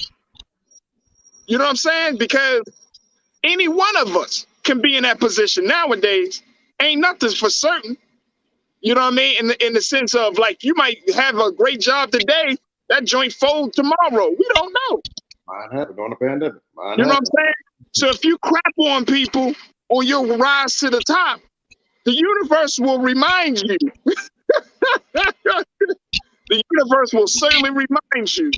You know what I'm saying? Because any one of us can be in that position nowadays. Ain't nothing for certain. You know what I mean? In the sense of, like, you might have a great job today, that joint fold tomorrow. We don't know. Mine happened on the pandemic. You know what I'm saying? So if you crap on people on your rise to the top, the universe will remind you. The universe will certainly remind you,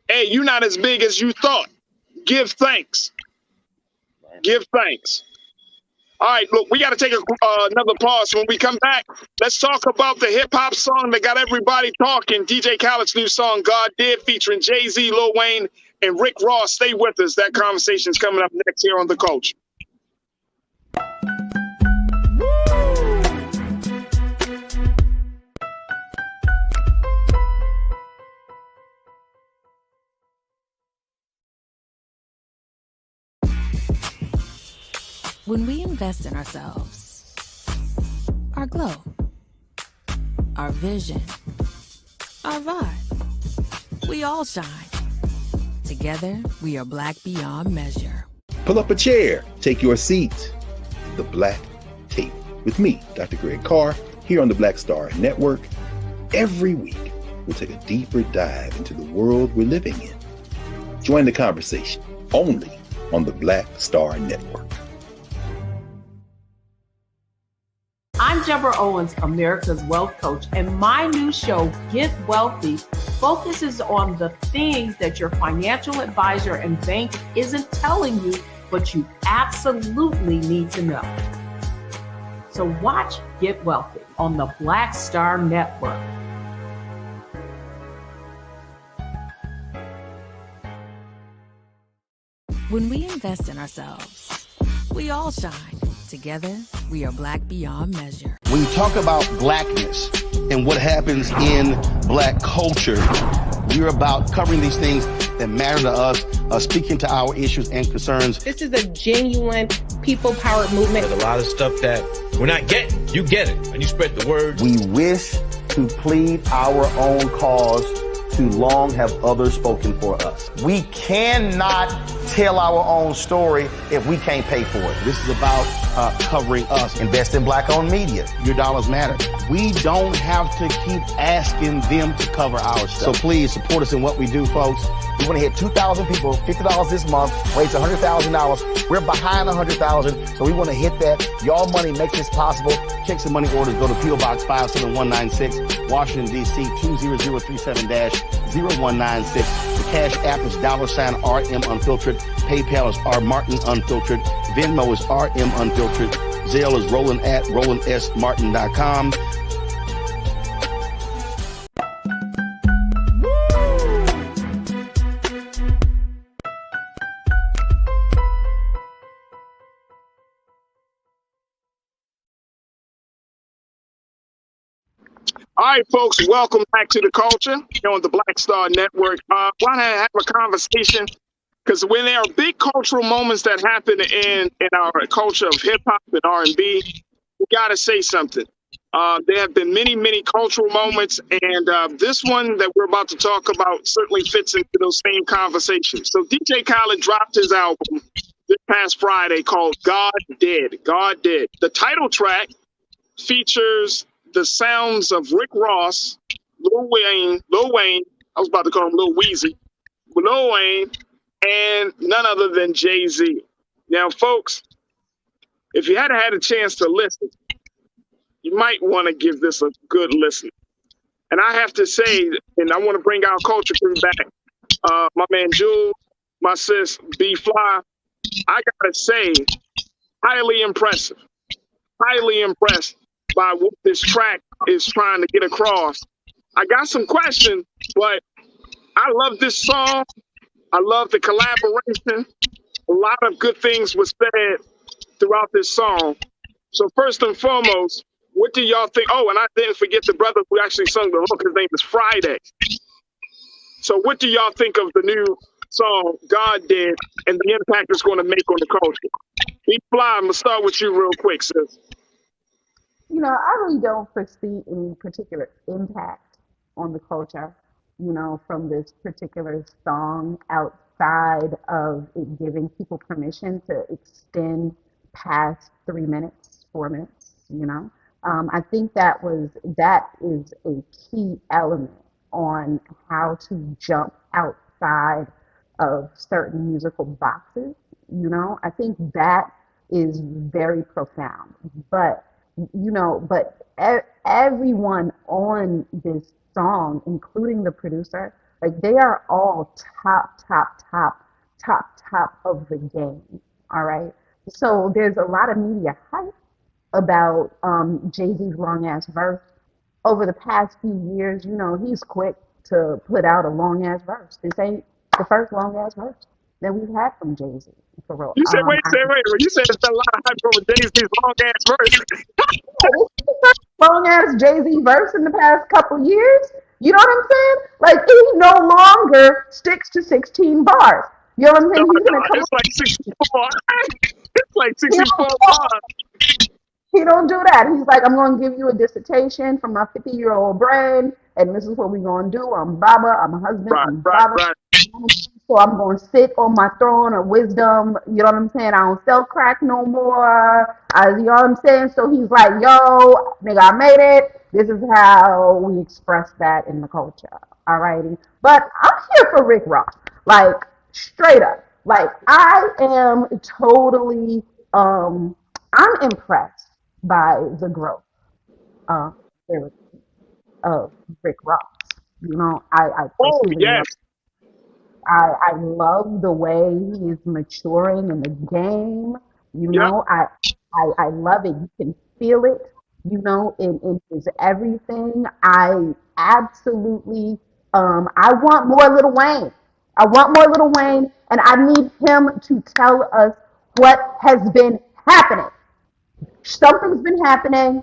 hey, you're not as big as you thought. Give thanks. Give thanks. All right, look, we got to take another pause. When we come back, let's talk about the hip-hop song that got everybody talking. DJ Khaled's new song, God Did, featuring Jay-Z, Lil Wayne, and Rick Ross. Stay with us. That conversation is coming up next here on The Coach. When we invest in ourselves, our glow, our vision, our vibe, we all shine. Together, we are Black beyond measure. Pull up a chair, take your seat. The Black Tape with me, Dr. Greg Carr, here on the Black Star Network. Every week, we'll take a deeper dive into the world we're living in. Join the conversation only on the Black Star Network. I'm Deborah Owens, America's Wealth Coach, and my new show, Get Wealthy, focuses on the things that your financial advisor and bank isn't telling you, but you absolutely need to know. So watch Get Wealthy on the Black Star Network. When we invest in ourselves, we all shine. Together, we are Black beyond measure. When you talk about blackness and what happens in Black culture, we're about covering these things that matter to us, speaking to our issues and concerns. This is a genuine people-powered movement. There's a lot of stuff that we're not getting. You get it, and you spread the word. We wish to plead our own cause. Too long have others spoken for us. We cannot tell our own story if we can't pay for it. This is about covering us. Invest in black-owned media. Your dollars matter. We don't have to keep asking them to cover our stuff. So please support us in what we do, folks. We want to hit 2,000 people, $50 this month, raise $100,000. We're behind 100,000, so we want to hit that. Y'all money makes this possible. Check some money orders. Go to P.O. Box 57196, Washington, D.C. 20037-0196. The Cash App is $RM Unfiltered. PayPal is R Martin Unfiltered. Venmo is RM Unfiltered. Zelle is Roland at RolandSMartin.com. All right, folks, welcome back to The Culture here on the Black Star Network. Want to have a conversation because when there are big cultural moments that happen in our culture of hip hop and R&B, we got to say something. There have been many, many cultural moments, and this one that we're about to talk about certainly fits into those same conversations. So DJ Khaled dropped his album this past Friday called God Did. God Did. The title track features the sounds of Rick Ross, Lil Wayne, I was about to call him Lil Weezy, Lil Wayne, and none other than Jay-Z. Now, folks, if you hadn't had a chance to listen, you might want to give this a good listen. And I have to say, and I want to bring our culture crew back, my man Jules, my sis B Fly, I gotta say, highly impressed by what this track is trying to get across. I got some questions, but I love this song. I love the collaboration. A lot of good things were said throughout this song. So first and foremost, what do y'all think? Oh, and I didn't forget the brother who actually sung the hook. His name is Friday. So what do y'all think of the new song, God Did, and the impact it's going to make on the culture? B Fly, I'm going to start with you real quick, sis. You know, I really don't foresee any particular impact on the culture, you know, from this particular song outside of it giving people permission to extend past 3 minutes, 4 minutes, you know. I think that is a key element on how to jump outside of certain musical boxes, you know. I think that is very profound. But everyone on this song, including the producer, like they are all top of the game. All right. So there's a lot of media hype about Jay-Z's long ass verse. Over the past few years, you know, he's quick to put out a long ass verse. This ain't the first long ass verse that we've had from Jay-Z, for real. You said, wait. You said it's a lot of hype over Jay-Z's long ass verse. Long ass Jay-Z verse in the past couple years. You know what I'm saying? Like he no longer sticks to 16 bars. You know what I'm saying? It's like 64. It's like 64 bars. He don't do that. He's like, I'm going to give you a dissertation from my 50-year-old brain, and this is what we're going to do. I'm Baba. I'm a husband. I'm father. Right. So I'm going to sit on my throne of wisdom. You know what I'm saying? I don't sell crack no more. You know what I'm saying? So he's like, yo, nigga, I made it. This is how we express that in the culture. All righty. But I'm here for Rick Ross. Like, straight up. Like, I am totally, I'm impressed by the growth of Rick Ross. You know, I love the way he is maturing in the game. You know, I love it. You can feel it, you know, in his everything. I absolutely, I want more Lil Wayne. And I need him to tell us what has been happening. Something's been happening.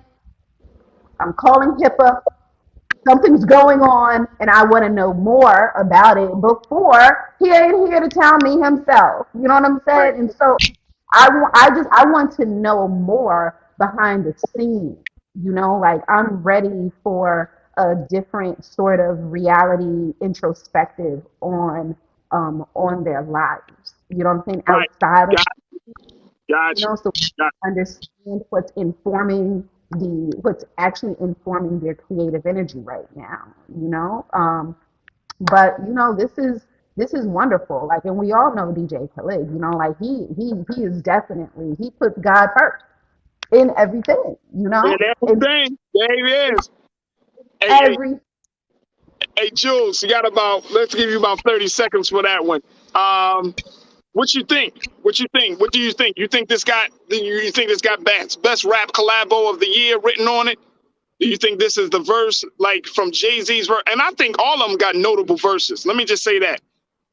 I'm calling HIPAA. Something's going on, and I want to know more about it before he ain't here to tell me himself. You know what I'm saying? Right. And so I want to know more behind the scenes. You know, like I'm ready for a different sort of reality introspective on their lives. You know what I'm saying? Right. Outside of, Gotcha. so understand what's actually informing their creative energy right now. But this is wonderful. Like, and we all know DJ Khaled. Like he is definitely, he puts God first in everything. And everything, there he is. Hey, Jules, you got let's give you about 30 seconds for that one. What you think? What do you think? You think this got best rap collabo of the year written on it? Do you think this is the verse like from Jay-Z's verse? And I think all of them got notable verses. Let me just say that.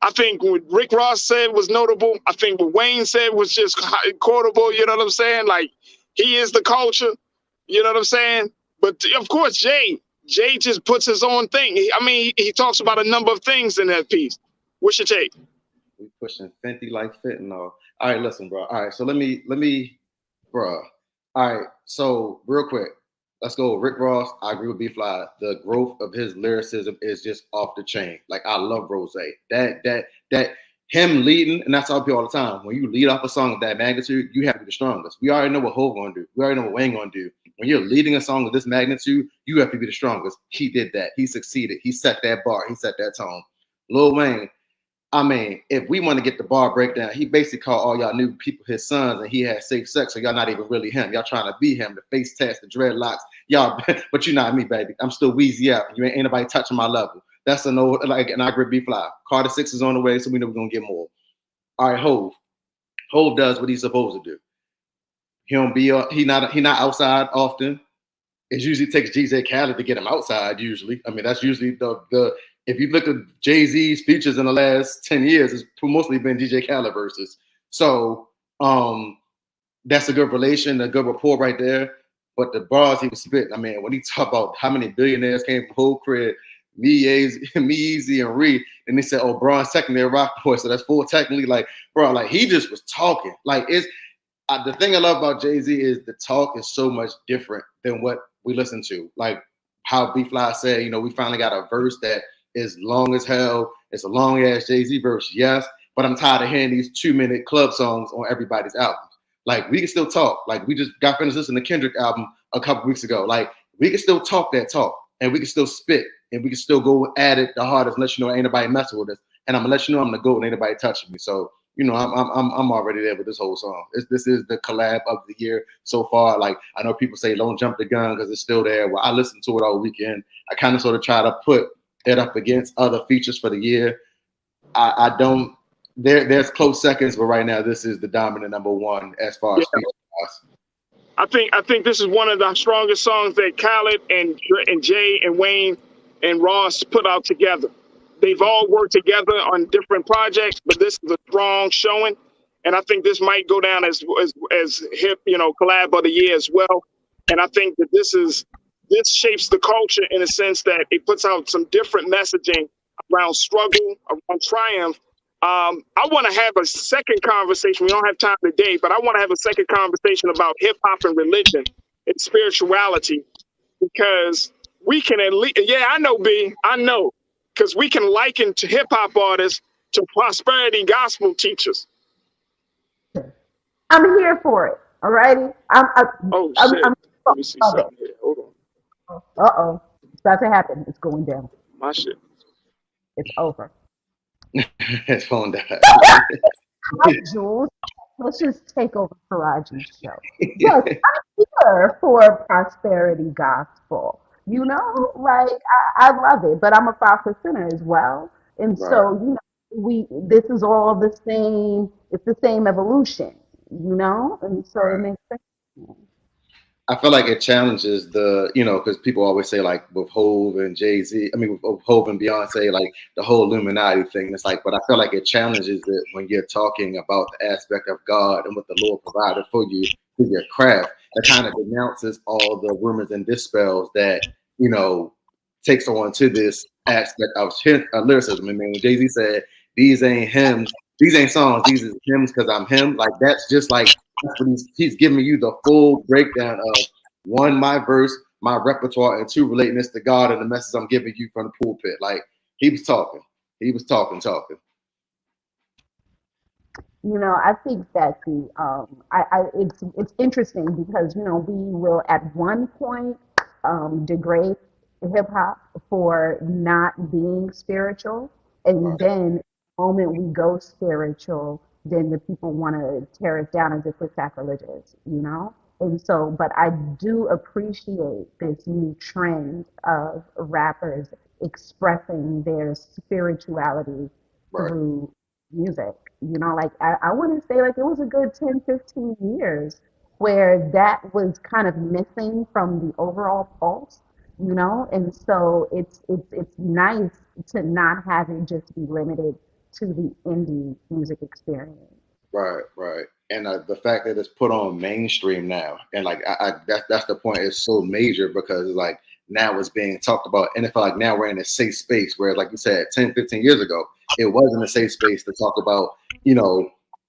I think what Rick Ross said was notable. I think what Wayne said was just quotable. You know what I'm saying? Like, he is the culture. You know what I'm saying? But of course, Jay just puts his own thing. He talks about a number of things in that piece. What's your take? We pushing Fenty like fentanyl. All right, listen, bro. All right, so let me, bro. All right, so real quick, let's go. Rick Ross, I agree with B-Fly. The growth of his lyricism is just off the chain. Like, I love Rose. That him leading, and that's how I feel all the time. When you lead off a song of that magnitude, you have to be the strongest. We already know what Hov gonna do. We already know what Wayne gonna do. When you're leading a song of this magnitude, you have to be the strongest. He did that. He succeeded. He set that bar. He set that tone. Lil Wayne, if we want to get the bar breakdown, he basically called all y'all new people his sons, and he had safe sex, so y'all not even really him. Y'all trying to be him, the face tats, the dreadlocks. Y'all, but you're not me, baby. I'm still Weezy out. You ain't anybody touching my level. That's a no, and I agree with B-Fly. Carter 6 is on the way, so we know we're going to get more. All right, Hov. Hov does what he's supposed to do. He not outside often. It usually takes DJ Khaled to get him outside, usually. That's usually the if you look at Jay-Z's features in the last 10 years, it's mostly been DJ Khaled verses. So that's a good relation, a good rapport right there. But the bars he was spitting, when he talk about how many billionaires came from Hov crib, Me, Easy, and Reed, and they said, oh, Bron's technically a rock boy, so that's 4 technically. Like, bro, like, he just was talking. Like, it's the thing I love about Jay-Z is the talk is so much different than what we listen to. Like how B-Fly said, we finally got a verse that is long as hell. It's a long ass Jay-Z verse, yes, but I'm tired of hearing these 2-minute club songs on everybody's albums. Like, we can still talk. Like, we just got finished listening to Kendrick album a couple weeks ago. Like, we can still talk that talk, and we can still spit, and we can still go at it the hardest and let you know ain't nobody messing with us. And I'm gonna let you know I'm the GOAT and ain't nobody touching me. So, I'm already there with this whole song. This is the collab of the year so far. Like, I know people say don't jump the gun because it's still there. Well, I listened to it all weekend. I kind of sort of try to put it up against other features for the year. I don't. There's close seconds, but right now this is the dominant number one as far as features. I think this is one of the strongest songs that Khaled and Jay and Wayne and Ross put out together. They've all worked together on different projects, but this is a strong showing, and I think this might go down as hip, collab of the year as well. And I think that this shapes the culture in a sense that it puts out some different messaging around struggle, around triumph. I want to have a second conversation. We don't have time today, but I want to have a second conversation about hip hop and religion and spirituality, because we can at least, I know, B, I know. Because we can liken to hip hop artists to prosperity gospel teachers. I'm here for it. All righty. Let me see something here. Hold on. It's about to happen. It's going down. My shit. It's over. It's going down. Hi, Jules. Let's just take over Farajii's show. Yes, I'm here for prosperity gospel. I love it, but I'm a 5%er as well. And right. So, this is all the same, it's the same evolution, and so it makes sense. I feel like it challenges because people always say, like, with Hov and Jay-Z, with Hov and Beyonce, like the whole Illuminati thing. It's like, but I feel like it challenges it when you're talking about the aspect of God and what the Lord provided for you through your craft. That kind of denounces all the rumors and dispels that, takes on to this aspect of lyricism. When Jay-Z said, these ain't hymns, these ain't songs, these are hymns because I'm him. Like, that's just like, that's what he's giving you the full breakdown of 1, my verse, my repertoire, and 2, relating this to God and the message I'm giving you from the pulpit. Like, he was talking. You know, I think that it's interesting because we will at one point degrade hip hop for not being spiritual, and then the moment we go spiritual, then the people want to tear it down as if we're sacrilegious, And so, but I do appreciate this new trend of rappers expressing their spirituality through music. Like I want to say like it was a good 10, 15 years where that was kind of missing from the overall pulse, And so it's nice to not have it just be limited to the indie music experience. Right, right. And the fact that it's put on mainstream now, and like that's the point. It's so major because like now it's being talked about, and it feel like now we're in a safe space. Where, like you said, 10, 15 years ago, it wasn't a safe space to talk about,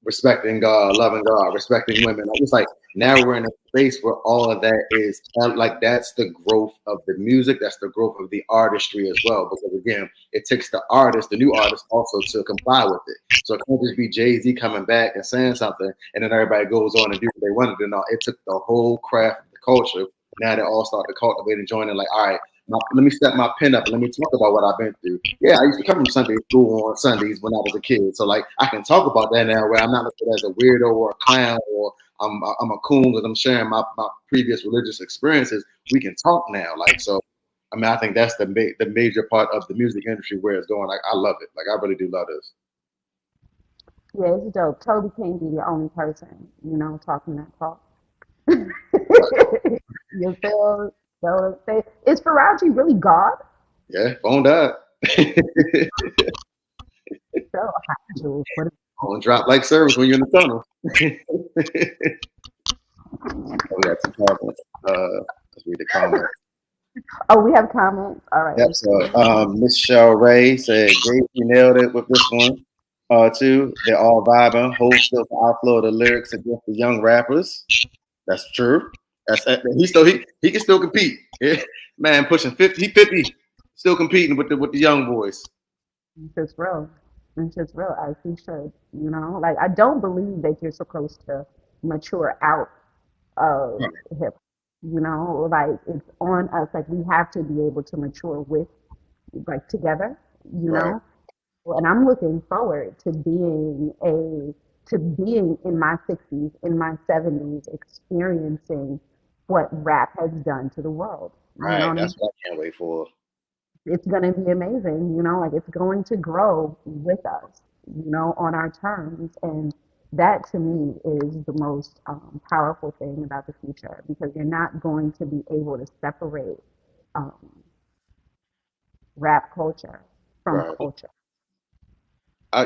respecting God, loving God, respecting women. Like, it's like now we're in a space where all of that is like that's the growth of the music, that's the growth of the artistry as well. Because again, it takes the artist, the new artist, also to comply with it. So it can't just be Jay-Z coming back and saying something, and then everybody goes on and do what they wanted to know. It took the whole craft of the culture. Now they all start to cultivate and join in. Like, all right, let me step my pen up and let me talk about what I've been through. Yeah, I used to come from Sunday school on Sundays when I was a kid. So like I can talk about that now where I'm not looked at as a weirdo or a clown or I'm a coon because I'm sharing my previous religious experiences. We can talk now. Like, so I mean, I think that's the major part of the music industry where it's going. Like, I love it. Like, I really do love this. Yeah, it's dope. Toby can't be the only person, talking that talk. You feel? So is Farajii really God? Yeah, phone died. So, phone drop like service when you're in the tunnel. We got some comments. Let's read the comments. Oh, we have comments. All right. Yep. So, Miss Shell Ray said, "Gracie nailed it with this one." Too, they're all vibing. Whole still to outflow the lyrics against the young rappers. That's true. He can still compete. Man, pushing 50, 50, still competing with the young boys. It's real. It's just real. As he should. Like I don't believe that you're supposed to mature out of hip. Like it's on us. Like we have to be able to mature with, like together. Right. And I'm looking forward to being in my 60s, in my 70s, experiencing what rap has done to the world. Right. That's what I can't wait for. It's going to be amazing, like it's going to grow with us, on our terms. And that to me is the most powerful thing about the future, because you're not going to be able to separate rap culture from culture.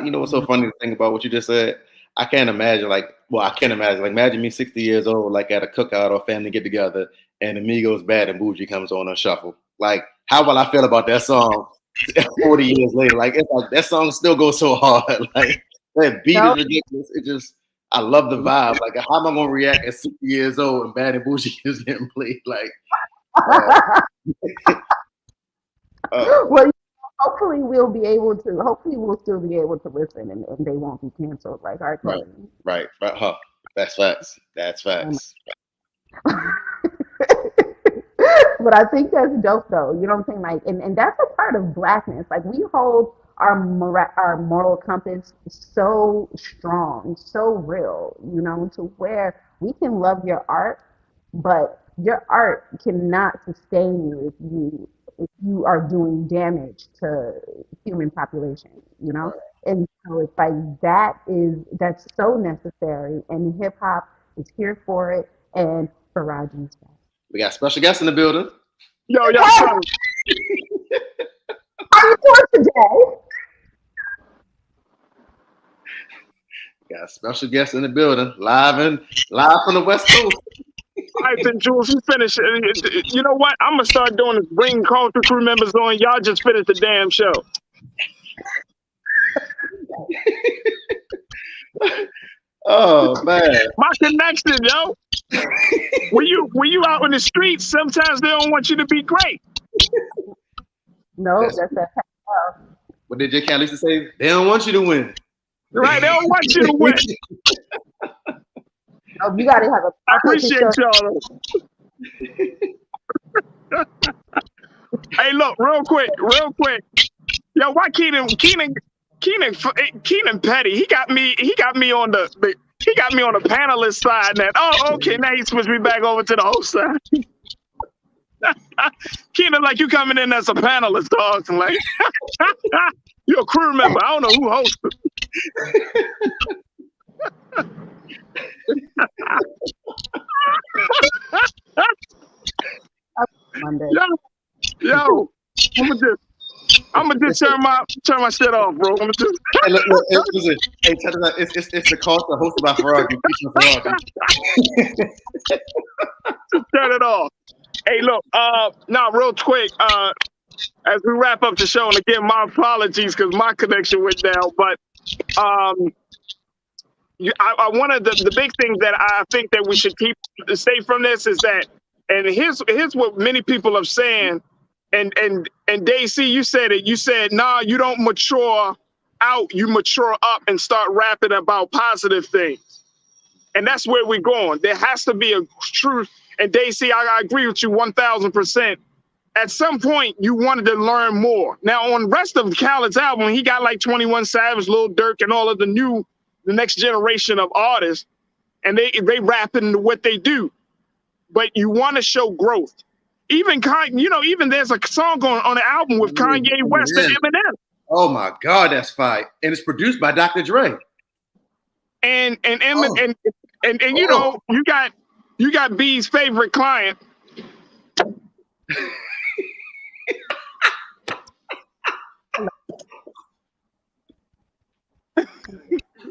You know what's so funny to think about what you just said? I can't imagine, like imagine me 60 years old, like at a cookout or family get together, and Amigos Bad and Bougie comes on shuffle. Like, how will I feel about that song 40 years later? Like, it's like that song still goes so hard. Like, that beat is ridiculous. I love the vibe. Like, how am I gonna react at 60 years old and Bad and Bougie is getting played? Like, well, hopefully we'll still be able to listen, and they won't be canceled like R. Kelly. Right. Huh. That's facts. But I think that's dope, though. You know what I'm saying? Like, and that's a part of Blackness. Like, we hold our moral compass so strong, so real, to where we can love your art, but your art cannot sustain you if you are doing damage to human population, Right. And so it's like that's so necessary, and hip hop is here for it, and Farajii's back. We got special guests in the building. Yo. How you doing today? We got special guests in the building, live from the West Coast. All right, then, Jules, you finish. You know what? I'm gonna start doing is bring culture crew members on. Y'all just finish the damn show. Oh man, my connection, yo. when you out in the streets, sometimes they don't want you to be great. No, that's that. What did J. Khaled used to say? They don't want you to win. Right? They don't want you to win. Oh, you gotta have a. I appreciate y'all. Hey, look, real quick. Yo, why Keenan Petty? He got me on the panelist side. That okay, now he's supposed to be back over to the host side. Keenan, like you coming in as a panelist, dog. Like you're a crew member. I don't know who hosted. Yo, I'm gonna just turn my shit off, bro. I'm just. Hey, look, listen. Hey, check it out. It's the culture hosted by Farajii. Just turn it off. Hey, look. Now, real quick. As we wrap up the show, and again, my apologies because my connection went down. But I wanted the big thing that I think that we should stay from this is that, and here's what many people are saying. And Daisy, you said it. You said, nah, you don't mature out. You mature up and start rapping about positive things. And that's where we're going. There has to be a truth. And Daisy, I agree with you 1,000%. At some point, you wanted to learn more. Now, on the rest of Khaled's album, he got like 21 Savage, Lil Durk, and all of the next generation of artists. And they rap into what they do. But you want to show growth. Even even there's a song on the album with Kanye West and Eminem. Oh my God, that's fire! And it's produced by Dr. Dre. And Eminem, and you know you got B's favorite client.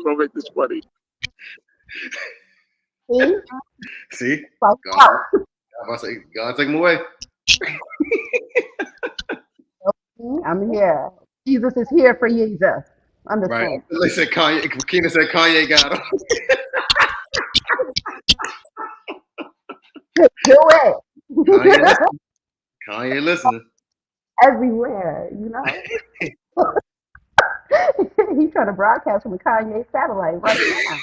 Gonna make this funny. See? God take him away. I'm here. Jesus is here for Jesus. Understand? Right. They said Kanye. Keenan said Kanye got him. Do it. Kanye listening. Everywhere, you know. He's trying to broadcast from the Kanye satellite right now.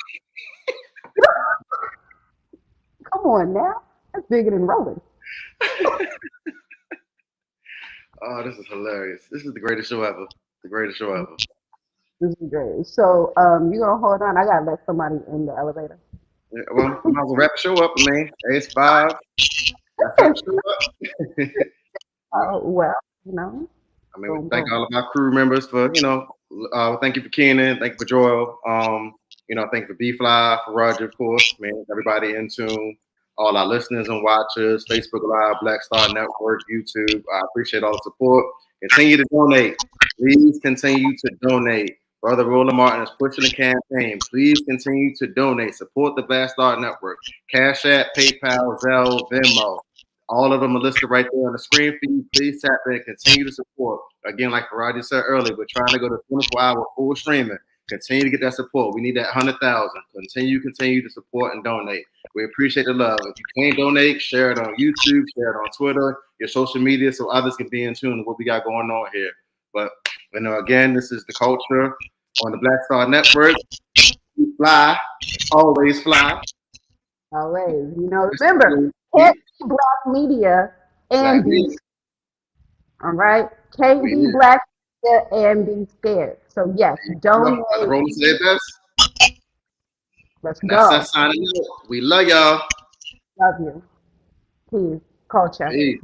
Come on now. That's bigger than rolling. Oh, this is hilarious. This is the greatest show ever. The greatest show ever. This is great. So, you gonna hold on? I gotta let somebody in the elevator. Yeah, well, I might as well wrap the show up, man. It's 5. Oh well, you know. I mean, we thank all of our crew members for, thank you for Keenan, thank you for Joel, thank you for B-Fly, for Roger, of course, man, everybody in tune, all our listeners and watchers, Facebook Live, Black Star Network, YouTube. I appreciate all the support. Continue to donate. Please continue to donate. Brother Roland Martin is pushing the campaign. Please continue to donate. Support the Black Star Network. Cash App, PayPal, Zelle, Venmo. All of them are listed right there on the screen for you. Please tap in. Continue to support. Again, like Farajii said earlier, we're trying to go to 24-hour full streaming. Continue to get that support. We need that 100,000. Continue to support and donate. We appreciate the love. If you can't donate, share it on YouTube, share it on Twitter, your social media, so others can be in tune with what we got going on here. But again, this is the culture on the Black Star Network. We fly, always fly. Always, remember, can't be Black Media and be all right. Can't be Black Media and be scared. So yes, donate. Roland said best. Let's go. That's signing out. We love y'all. Love you. Peace. Culture. Peace.